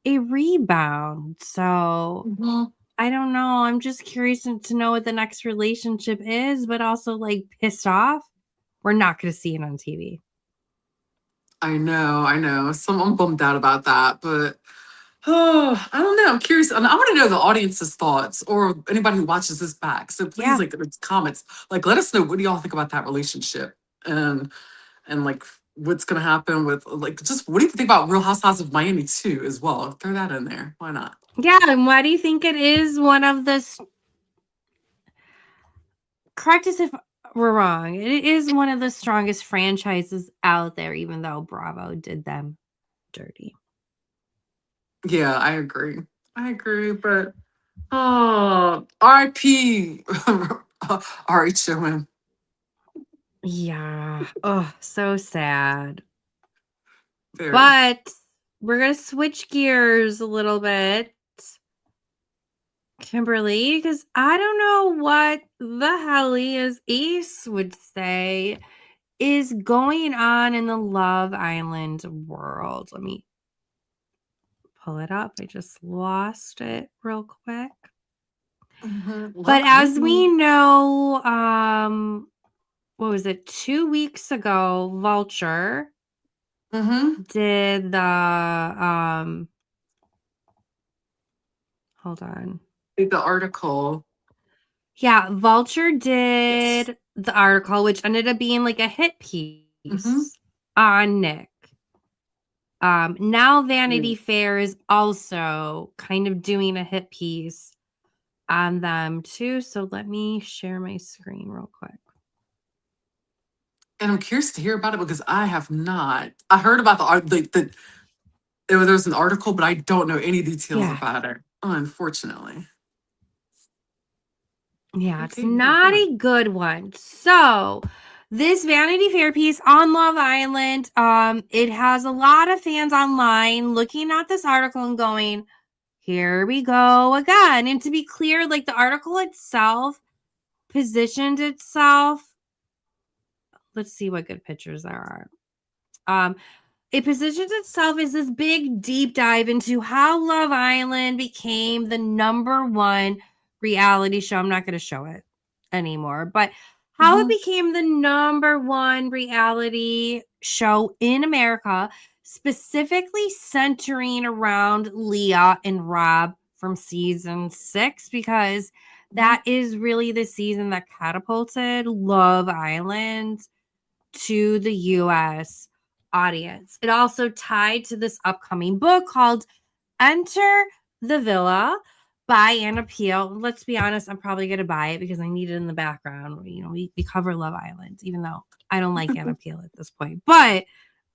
a rebound. So Mhm. I don't know. I'm just curious to know what the next relationship is, but also like pissed off. We're not going to see it on TV. I know. I'm bummed out about that, but oh, I don't know. I'm curious. And I want to know the audience's thoughts or anybody who watches this back. So please, Yeah. like, in the comments, like, let us know what do y'all think about that relationship, and like what's gonna happen with like just what do you think about Real Housewives of Miami too as well? Throw that in there. Why not? Yeah, and why do you think it is one of the correct us if we're wrong. It is one of the strongest franchises out there, even though Bravo did them dirty. Yeah, I agree. But oh, R.I.P. RHOM. Yeah. Oh, so sad. Very. But we're going to switch gears a little bit, Kimberly, because I don't know what the hell as Ace would say is going on in the Love Island world. Let me pull it up. I just lost it real quick. But as we know, what was it? 2 weeks ago, Vulture did the hold on. The article. Yeah, Vulture did the article, which ended up being like a hit piece on Nick. Now Vanity Fair is also kind of doing a hit piece on them too. So let me share my screen real quick. And I'm curious to hear about it because I have not. I heard about there was an article, but I don't know any details about it, unfortunately. Yeah, it's not a good one. So this Vanity Fair piece on Love Island, it has a lot of fans online looking at this article and going, here we go again. And to be clear, like the article itself positioned itself. Let's see what good pictures there are. It positions itself as this big deep dive into how Love Island became the #1 reality show. I'm not going to show it anymore, but how it became the #1 reality show in America, specifically centering around Leah and Rob from season 6, because that is really the season that catapulted Love Island to the US audience. It also tied to this upcoming book called Enter the Villa by Anna Peel. Let's be honest, I'm probably going to buy it because I need it in the background. You know, we cover Love Island, even though I don't like Anna Peel at this point, but I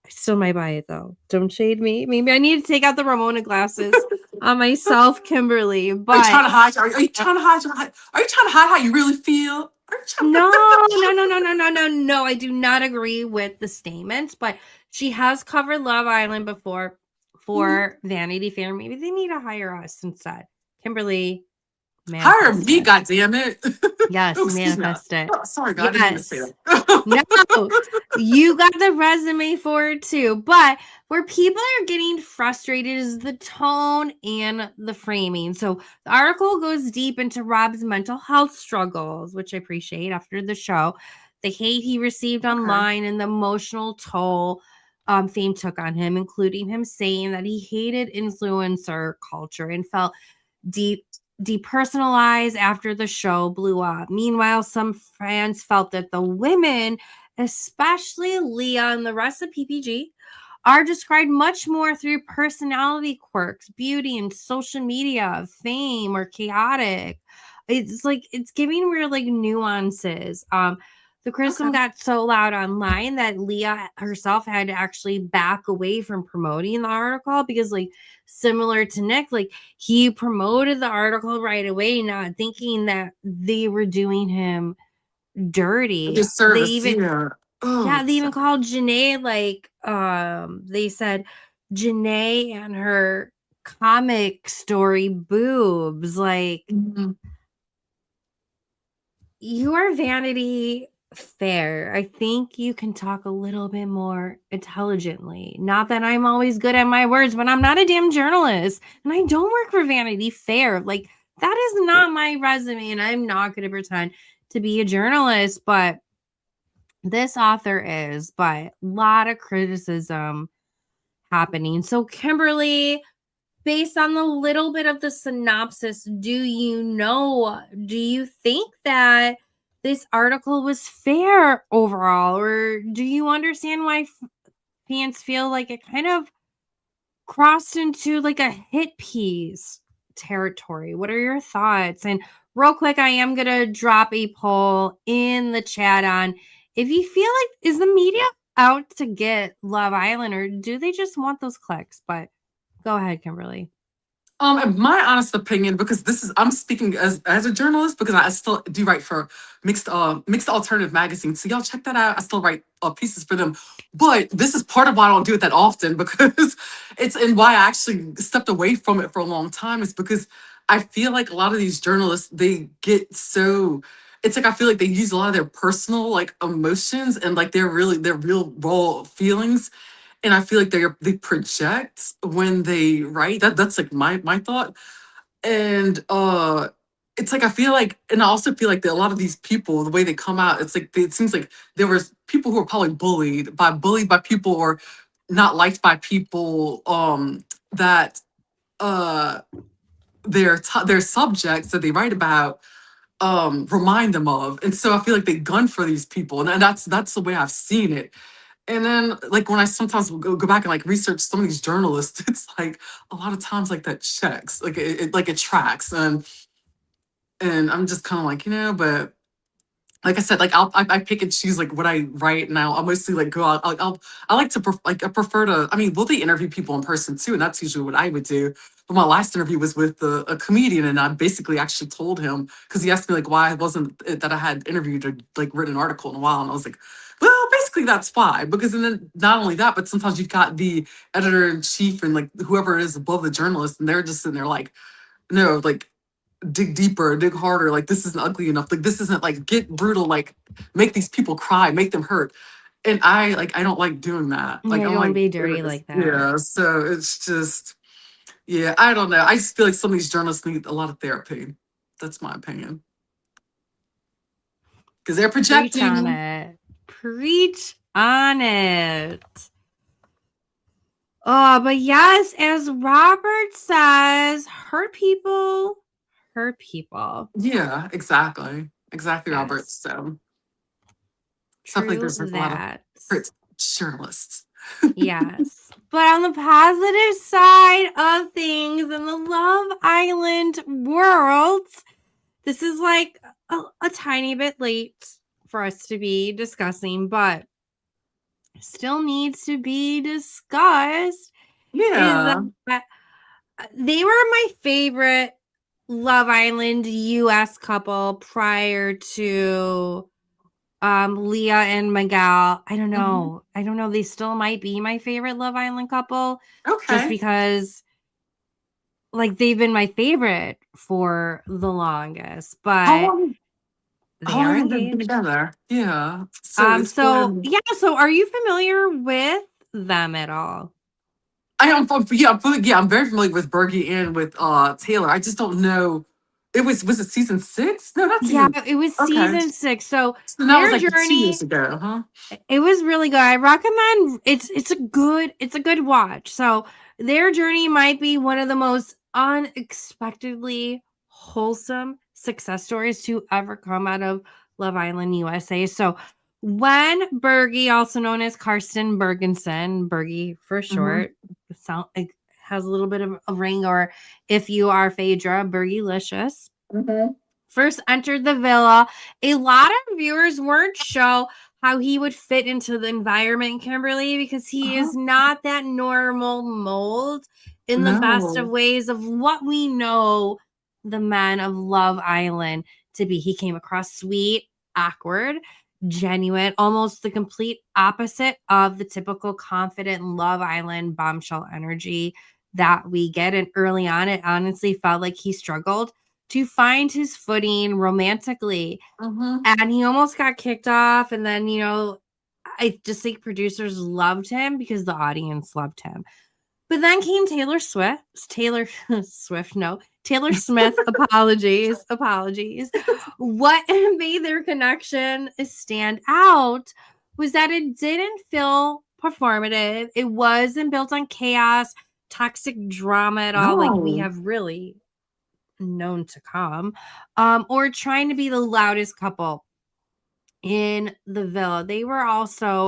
still might buy it though. Don't shade me. Maybe I need to take out the Ramona glasses on myself, Kimberly. But are you trying to hide? Are you trying to hide? Are you trying to hide how you really feel? No. I do not agree with the statement, but she has covered Love Island before for Vanity Fair. Maybe they need to hire us instead. Kimberly, hire me, goddammit. Yes, manifest it. Oh, sorry, God, yes. I didn't say that. No, you got the resume for it too. But where people are getting frustrated is the tone and the framing. So the article goes deep into Rob's mental health struggles, which I appreciate after the show, the hate he received online, and the emotional toll fame took on him, including him saying that he hated influencer culture and felt depersonalized after the show blew up. Meanwhile, some fans felt that the women, especially Leah and the rest of PPG, are described much more through personality quirks, beauty, and social media, fame, or chaotic. It's like it's giving weird like nuances. The criticism got so loud online that Leah herself had to actually back away from promoting the article because, like, similar to Nick, like he promoted the article right away, not thinking that they were doing him dirty. They even they even called Janae, like they said Janae and her comic story boobs, like your Vanity Fair. I think you can talk a little bit more intelligently. Not that I'm always good at my words, but I'm not a damn journalist and I don't work for Vanity Fair. Like, that is not my resume, and I'm not going to pretend to be a journalist, but this author is. But a lot of criticism happening. So, Kimberly, based on the little bit of the synopsis, do you think that this article was fair overall, or do you understand why fans feel like it kind of crossed into like a hit piece territory? What are your thoughts? And real quick, I am going to drop a poll in the chat on if you feel like, is the media out to get Love Island, or do they just want those clicks? But go ahead, Kimberly. In my honest opinion, because I'm speaking as a journalist, because I still do write for mixed alternative magazine. So y'all check that out. I still write pieces for them. But this is part of why I don't do it that often, because and why I actually stepped away from it for a long time is because I feel like a lot of these journalists, they get so, it's like I feel like they use a lot of their personal like emotions and like their real raw feelings, and I feel like they project when they write. That's like my thought. And it's like I feel like, and I also feel like that a lot of these people, the way they come out, it's like it seems like there was people who were probably bullied by people, or not liked by people, that their subjects that they write about remind them of. And so I feel like they gun for these people, and that's the way I've seen it. And then, like, when I sometimes will go back and like research some of these journalists, it's like a lot of times like that checks, like it tracks, and I'm just kind of like, but like I said, like I pick and choose like what I write now. I'll mostly like go out. I like to I prefer to. I mean, well, they interview people in person too, and that's usually what I would do. But my last interview was with a comedian, and I basically actually told him, because he asked me like why it wasn't that I had interviewed or like written an article in a while, and I was like, well, basically that's why. Because and then not only that, but sometimes you've got the editor in chief and like whoever it is above the journalist, and they're just sitting there like, no, like dig deeper, dig harder. Like this isn't ugly enough. Like this isn't like get brutal. Like make these people cry, make them hurt. And I don't like doing that. Like Yeah, I'm don't like, be dirty like that. yeah. So it's just, yeah. I don't know. I just feel like some of these journalists need a lot of therapy. That's my opinion. Because they're Preach on projecting. it. Preach on it. Oh, but yes, as Robert says, hurt people hurt people. Yeah, exactly. Exactly, Yes. Robert. So True like there's like a lot of that. hurt journalists. Yes. But on the positive side of things in the Love Island world, this is like a tiny bit late for us to be discussing, but still needs to be discussed. Yeah. Is that they were my favorite Love Island US couple prior to Leah and Miguel. I don't know. I don't know. They still might be my favorite Love Island couple. Okay. Just because like they've been my favorite for the longest. But How long they How long are have they been engaged. together? Yeah. So it's So been. yeah, so are you familiar with them at all? I am. I'm very familiar with Bergie and with Taylor. I just don't know. Was it season 6? No, not Yeah, season. it was Okay. season 6. So So that was their like 2 journey, years ago, huh? it was really good. I recommend it's a good watch. So their journey might be one of the most unexpectedly wholesome success stories to ever come out of Love Island USA. So when Bergie, also known as Carsten Bergersen, Bergie for short, it has a little bit of a ring, or if you are Phaedra, Bergie-licious, first entered the villa, a lot of viewers weren't sure how he would fit into the environment, Kimberly, because he is not that normal mold in the best of No. ways of what we know the men of Love Island to be. He came across sweet, awkward, genuine, almost the complete opposite of the typical confident Love Island bombshell energy that we get. And early on, it honestly felt like he struggled to find his footing romantically. And he almost got kicked off. And then, I just think producers loved him because the audience loved him. But then came Taylor Swift. Taylor Smith. Apologies. What made their connection stand out was that it didn't feel performative. It wasn't built on chaos, toxic drama at all, like we have really known to come, or trying to be the loudest couple in the villa. They were also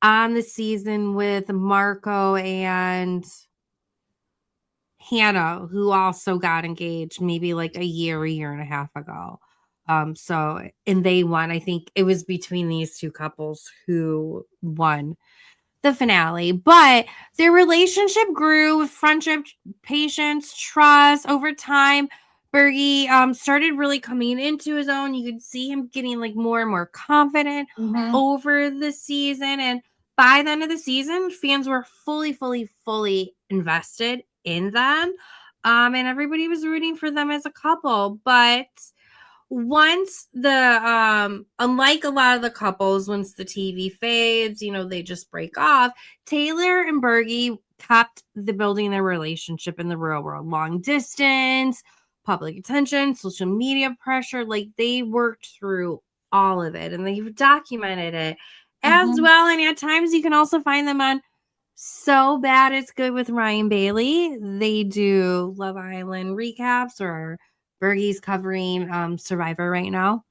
on the season with Marco and Hannah, who also got engaged maybe like a year and a half ago. So, and they won. I think it was between these two couples who won the finale, but their relationship grew with friendship, patience, trust over time. Bergie started really coming into his own. You could see him getting like more and more confident over the season. And by the end of the season, fans were fully invested in them. And everybody was rooting for them as a couple. But once the unlike a lot of the couples, once the TV fades, they just break off. Taylor and Bergie kept the building their relationship in the real world. Long distance, public attention, social media pressure, like they worked through all of it and they've documented it as well. And at times you can also find them on So Bad It's Good with Ryan Bailey. They do Love Island recaps, or Bergie's covering Survivor right now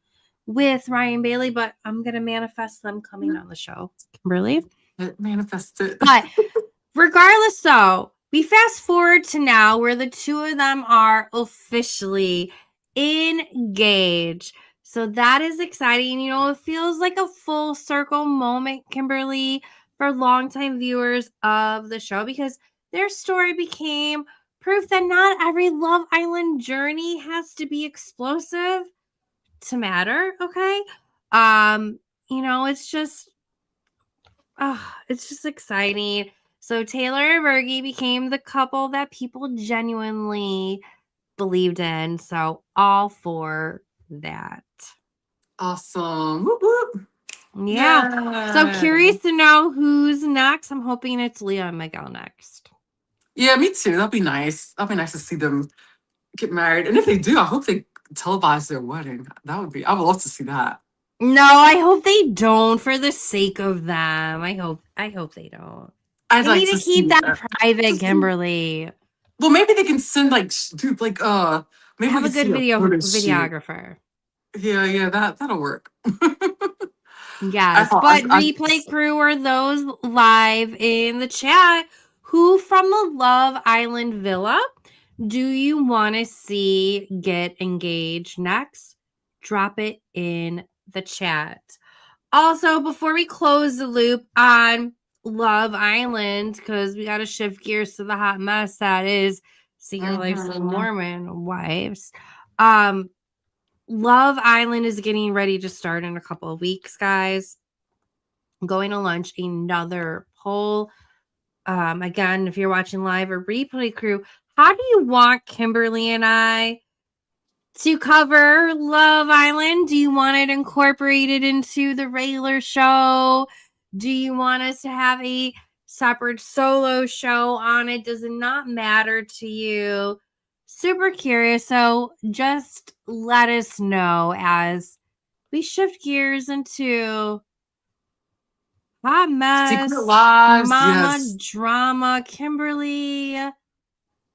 with Ryan Bailey, but I'm going to manifest them coming on the show. Kimberly? Manifest it. But regardless, so we fast forward to now where the two of them are officially engaged. So that is exciting. It feels like a full circle moment, Kimberly, for longtime viewers of the show, because their story became proof that not every Love Island journey has to be explosive to matter. Okay. It's just exciting. So Taylor and Bergie became the couple that people genuinely believed in. So all for that. Awesome. Whoop, whoop. Yeah. So curious to know who's next. I'm hoping it's Leah and Miguel next. Yeah, me too. That'd be nice. That'd be nice to see them get married. And if they do, I hope they televise their wedding. I would love to see that. No, I hope they don't, for the sake of them. I hope they don't. I'd like need to keep that private, Kimberly. Well, maybe they can send maybe have a good videographer. Yeah, that'll work. Yes, but replay crew are those live in the chat. Who from the Love Island villa do you want to see get engaged next? Drop it in the chat. Also, before we close the loop on Love Island, because we got to shift gears to the hot mess that is Secret Lives of Mormon Wives. Love Island is getting ready to start in a couple of weeks, guys. I'm going to launch another poll. Again, if you're watching live or replay crew, how do you want Kimberly and I to cover Love Island? Do you want it incorporated into the regular show? Do you want us to have a separate solo show on it? Does it not matter to you? Super curious. So just let us know as we shift gears into hot mess, Secret Lives, mama drama. Kimberly,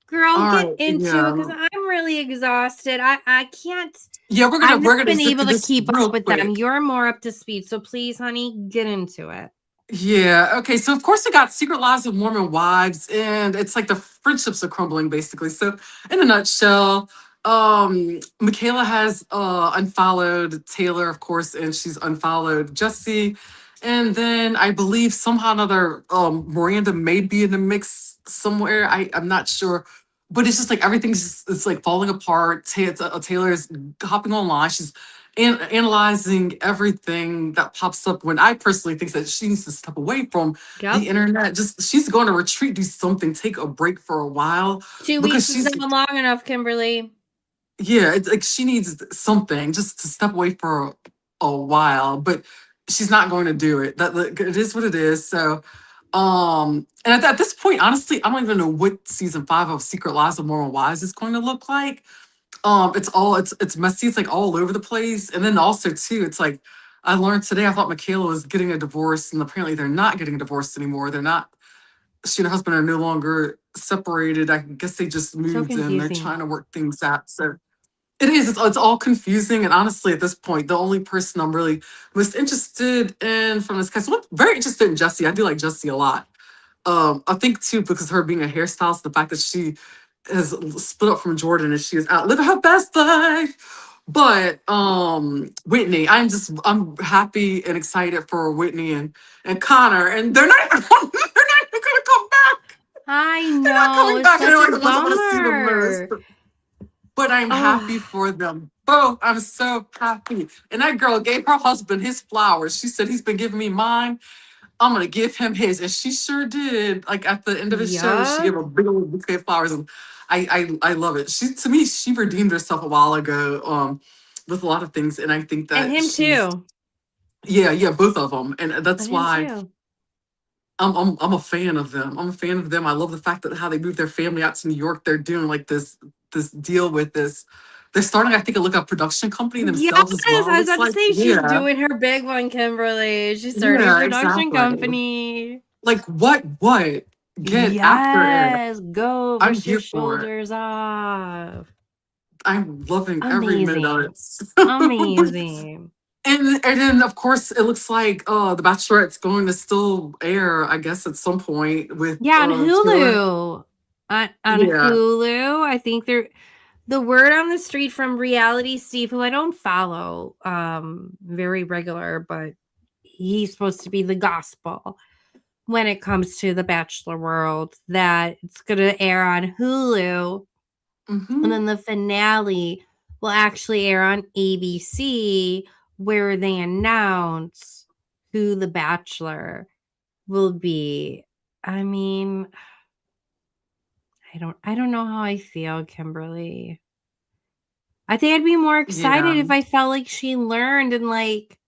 girl, get into it, because I'm really exhausted. I can't. Yeah, we're gonna been able to keep up with them. You're more up to speed, so please, honey, get into it. Yeah. Okay. So of course we got Secret Lives of Mormon Wives, and it's like the friendships are crumbling basically. So in a nutshell, Michaela has unfollowed Taylor, of course, and she's unfollowed Jesse. And then I believe somehow or another Miranda may be in the mix somewhere. I'm not sure. But it's just like it's like falling apart. Taylor's hopping online. She's analyzing everything that pops up, when I personally think that she needs to step away from the internet. She's going to retreat, do something, take a break for a while. 2 weeks is not long enough, Kimberly. Yeah, it's like she needs something just to step away for a while, but she's not going to do it. It is what it is. So And at this point, honestly, I don't even know what season 5 of Secret Lives of Mormon Wives is going to look like. It's messy. It's like all over the place. And then also too, it's like I learned today. I thought Michaela was getting a divorce, and apparently they're not getting a divorce anymore. They're not. She and her husband are no longer separated. I guess they just So moved and they're confusing. trying to work things out. So it is. It's all confusing. And honestly, at this point, the only person I'm really most interested in from this cast, I'm very interested in Jessie. I do like Jessie a lot. I think too because her being a hairstylist, the fact that she has split up from Jordan and she is out living her best life. But Whitney, I'm happy and excited for Whitney and Connor, and they're not even gonna come back. I They're not know, coming it's back, and they're such like a the ones I want to see the bummer. most. But I'm happy Oh, for them both. I'm so happy. And that girl gave her husband his flowers. She said he's been giving me mine. I'm gonna give him his, and she sure did. Like at the end of his show, she yup. gave a big old bouquet of flowers, and I love it. She to me, she redeemed herself a while ago, with a lot of things, and I think And that him she's too. yeah, both of them, and And that's him why too. I'm a fan of them. I'm a fan of them. I love the fact that how they moved their family out to New York. They're doing like this deal with this. They're starting, I think, a lookup production company Yes, themselves as well. I It was looks about to like, say she's yeah, doing her big one, Kimberly. She's starting a yeah, production exactly. company. Like what? Get after it. Yes, go I'm rust your here for it. shoulders off. I'm loving every minute of Amazing. it. Amazing. And then of course it looks like The Bachelorette's going to still air, I guess, at some point with Yeah, on Taylor. Hulu. On Yeah. Hulu, I think the word on the street from Reality Steve, who I don't follow very regular, but he's supposed to be the gospel when it comes to the Bachelor world, that it's going to air on Hulu, and Hmm. then the finale will actually air on ABC, where they announce who the Bachelor will be. I mean, I don't know how I feel, Kimberly. I think I'd be more excited Yeah. if I felt like she learned and like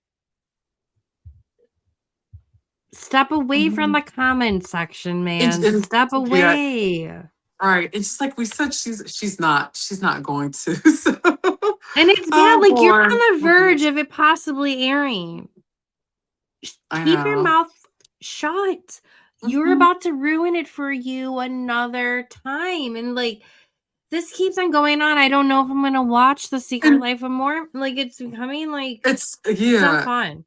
step away from Mhm. the comment section, man. And Step yeah, away. right. It's just like we said, she's not going to. So And it's bad. oh Like you're boy. on the verge of it possibly airing. I Keep your know. mouth shut. You're Hmm. about to ruin it for you another time. And like this keeps on going on. I don't know if I'm gonna watch The Secret And Life of More. Like it's becoming like it's it's not yeah. fun.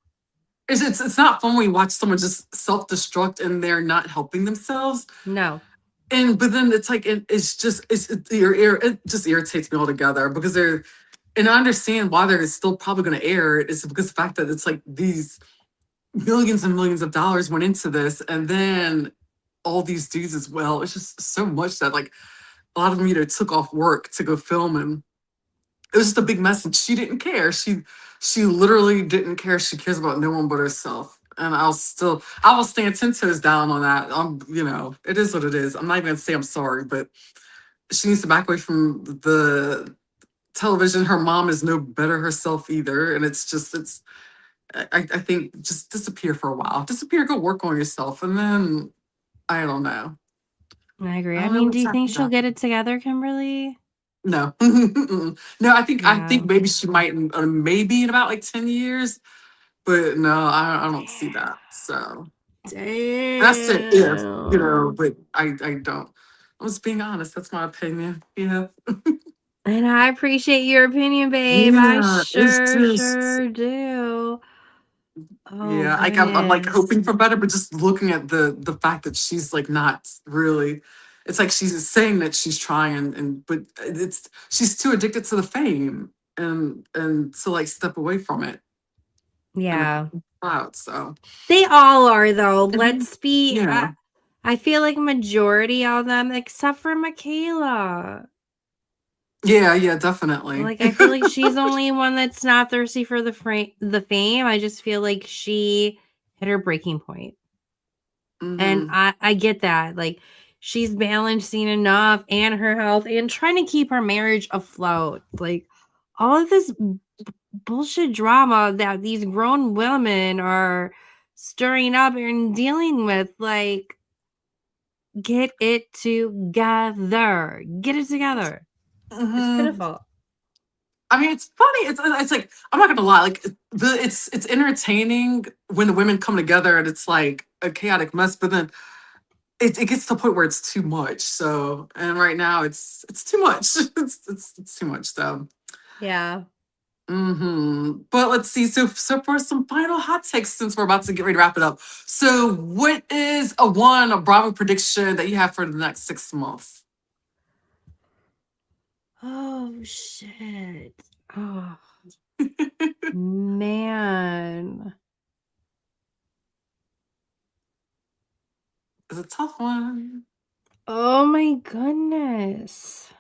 It's not fun when you watch someone just self-destruct and they're not helping themselves. No. And but then it's like it's just it just irritates me altogether because they're and I understand why they're still probably going to air it. It's because the fact that it's like these millions and millions of dollars went into this, and then all these dudes as well. It's just so much that like a lot of them either took off work to go film, and it was just a big mess. And she didn't care. She literally didn't care. She cares about no one but herself. And I will stand 10 toes down on that. It is what it is. I'm not even gonna say I'm sorry, but she needs to back away from the television. Her mom is no better herself either. And I think just disappear for a while. Disappear, go work on yourself. And then I don't know. I agree. I I don't know mean, do what's you think happening. she'll get it together, Kimberly? No. No, I think Yeah. maybe she might maybe in about like 10 years, but no, I don't see that. So that's it if, Damn. but I don't. I'm just being honest. That's my opinion. Yeah. And I appreciate your opinion, babe. I Yeah. It's just sure do. Oh yeah, I'm like goodness. hoping for better, but just looking at the fact that she's like not really, it's like she's saying that she's trying, and but it's she's too addicted to the fame and to like step away from it and Yeah. out. So They all are though. mhm, Let's be yeah, I feel like majority of them except for Michaela. yeah, definitely. Like I feel like she's the only one that's not thirsty for the fame. I just feel like she hit her breaking point. And Hmm. I get that. Like she's balancing enough and her health and trying to keep her marriage afloat. Like all of this bullshit drama that these grown women are stirring up and dealing with. Like, get it together. Get it together. It's pitiful. I mean, it's funny. It's like, I'm not gonna lie. Like it's entertaining when the women come together and it's like a chaotic mess. But then it gets to the point where it's too much. So, and right now it's too much. It's too much. So. Yeah. But let's see. So for some final hot takes, since we're about to get ready to wrap it up. So, what is a Bravo prediction that you have for the next 6 months? Oh shit. Oh man. It's a tough one. Oh my goodness.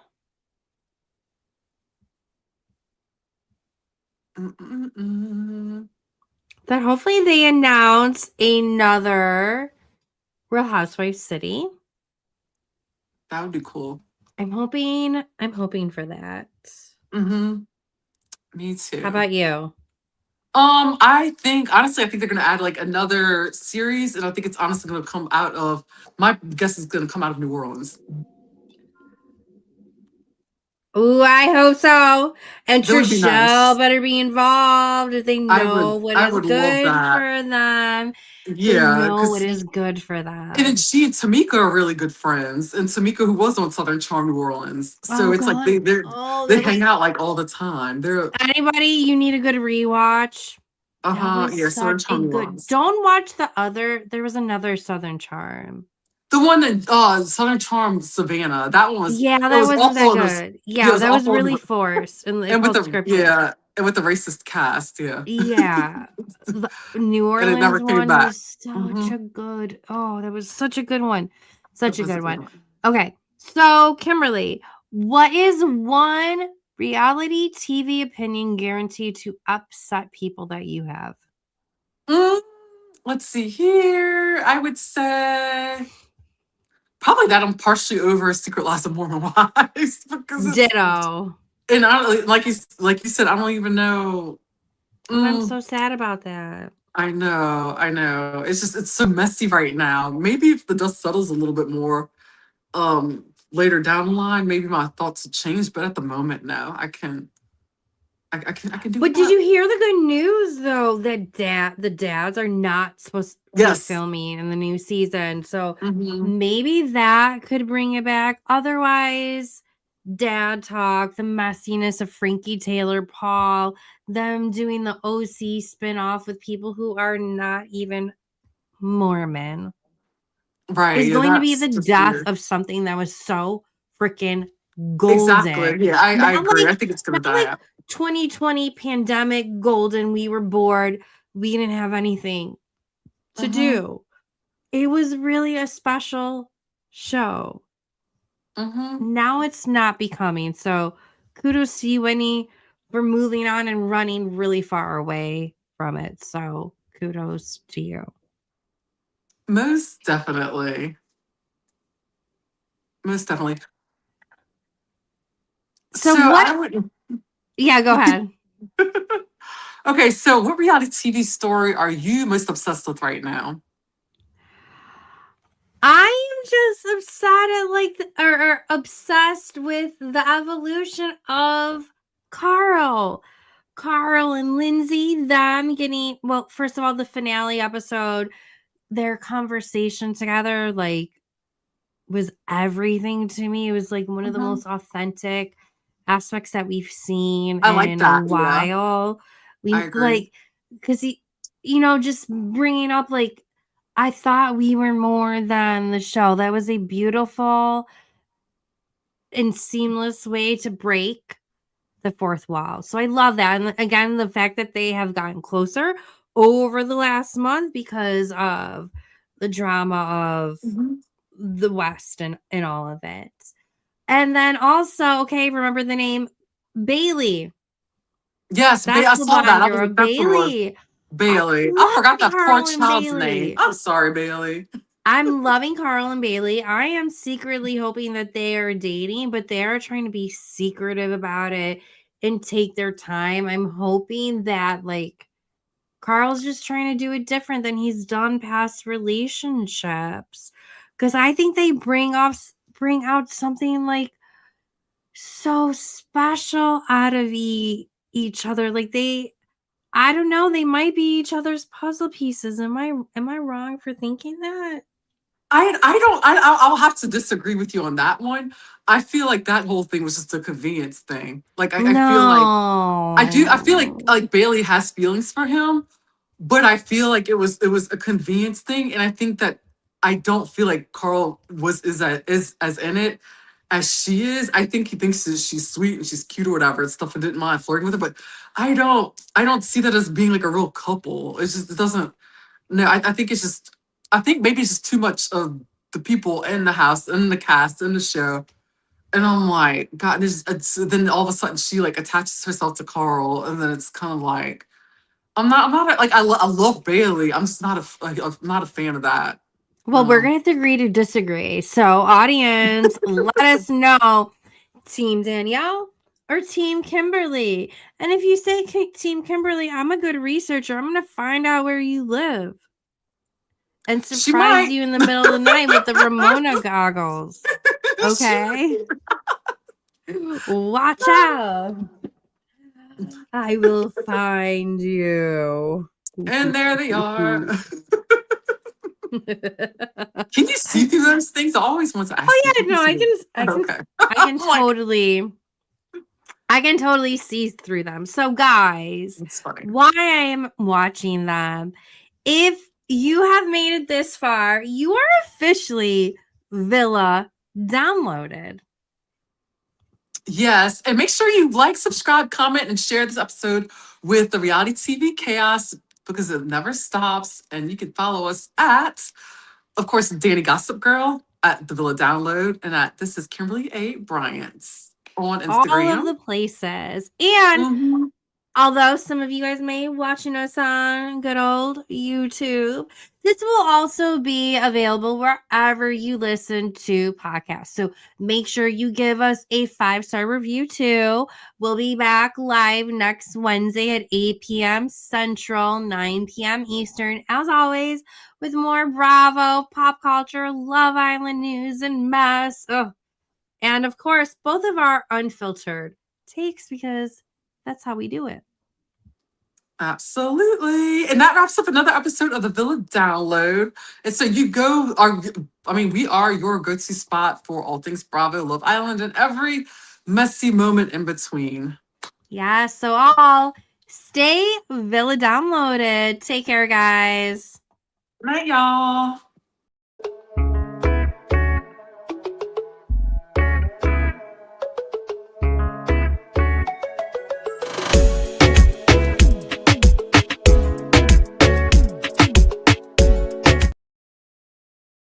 That hopefully they announce another Real Housewives City. That would be cool. I'm hoping for that. Me too. How about you? I think they're gonna add like another series, and I think it's honestly gonna come out of, my guess is gonna come out of New Orleans. Oh, I hope so. And That would be Trishelle nice. better be involved if they know what I is would love good that. for them. Yeah, They know what because is good for them. and she and Tamika are really good friends, and Tamika, who was on Southern Charm New Orleans, so it's God. like they hang out like all the time. They're anybody you need a good rewatch. Yeah, Southern Charm New Orleans. Don't watch the other. There was another Southern Charm. The one that Southern Charm Savannah. That one was that wasn't that good. Yeah, that was really forced and with the scripted. and with the racist cast. Yeah. Yeah. The New Orleans never came one back. was such a good. Oh, that was such a good one. Such a good one. Okay, so Kimberly, what is one reality TV opinion guaranteed to upset people that you have? Let's see here. I would say probably that I'm partially over Secret Lives of Mormon Wives because it's, ditto. And I like you said, I don't even know. I'm so sad about that. I know. It's so messy right now. Maybe if the dust settles a little bit more, later down the line, maybe my thoughts will change. But at the moment, no, I can do. But did you hear the good news though that the dads are not supposed to be filming in the new season? So maybe that could bring it back. Otherwise, dad talk, the messiness of Frankie, Taylor, Paul, them doing the OC spinoff with people who are not even Mormon. Right. Is going to be the death of something that was so freaking golden. Exactly. Yeah, I agree. I think it's going to die out. 2020 pandemic golden. We were bored. We didn't have anything to do. It was really a special show. Now it's not becoming. So kudos to you, Winnie, for moving on and running really far away from it. So kudos to you. Most definitely. So what? Yeah, go ahead. Okay, so what reality TV story are you most obsessed with right now? I am just obsessed with the evolution of Carl and Lindsay, them getting, well, first of all, the finale episode, their conversation together, like, was everything to me. It was like one of the most authentic aspects that we've seen in a while. I agree. Because just bringing up, like, I thought we were more than the show. That was a beautiful and seamless way to break the fourth wall. So I love that. And again, the fact that they have gotten closer over the last month because of the drama of the West and all of it. And then also, okay, remember the name Bailey. Yes, I saw that. I was Bailey. I forgot that poor child's name. I'm sorry, Bailey. I'm loving Carl and Bailey. I am secretly hoping that they are dating, but they are trying to be secretive about it and take their time. I'm hoping that, like, Carl's just trying to do it different than he's done past relationships. Because I think they bring out something like so special out of each other. Like I don't know, they might be each other's puzzle pieces. Am I wrong for thinking that? I'll have to disagree with you on that one. I feel like that whole thing was just a convenience thing. Like I feel like I feel like Bailey has feelings for him, but I feel like it was a convenience thing, and I think that I don't feel like Carl is as in it as she is. I think he thinks that she's sweet and she's cute or whatever and stuff, and didn't mind flirting with her. But I don't see that as being like a real couple. It doesn't. No, I think it's just. I think maybe it's just too much of the people in the house, in the cast, in the show. And I'm like, God, then all of a sudden she like attaches herself to Carl, and then it's kind of like, I'm not like, I love Bailey. I'm just not I'm not a fan of that. Well, we're gonna have to agree to disagree. So, audience, let us know, Team Danielle or Team Kimberly. And if you say Team Kimberly, I'm a good researcher. I'm gonna find out where you live and surprise you in the middle of the night with the Ramona goggles. Okay, watch out. I will find you. And there they are. Can you see through those things? I always want to ask. Oh yeah, no, I can totally see through them. So guys, why I am watching them, if you have made it this far, you are officially Villa downloaded. Yes, and make sure you like, subscribe, comment, and share this episode with the Reality TV Chaos, because it never stops. And you can follow us at, of course, Danny Gossip Girl, at the Villa Download, and at This is Kimberly A. Bryant on Instagram. All of the places. And although some of you guys may be watching us on good old YouTube, this will also be available wherever you listen to podcasts. So make sure you give us a 5-star review too. We'll be back live next Wednesday at 8 p.m. Central, 9 p.m. Eastern, as always, with more Bravo, pop culture, Love Island news, and mess. Ugh. And of course, both of our unfiltered takes, because that's how we do it. Absolutely. And that wraps up another episode of the Villa Download. And so we are your go-to spot for all things Bravo, Love Island, and every messy moment in between. Yeah, so all stay Villa Downloaded. Take care, guys. Good night, y'all.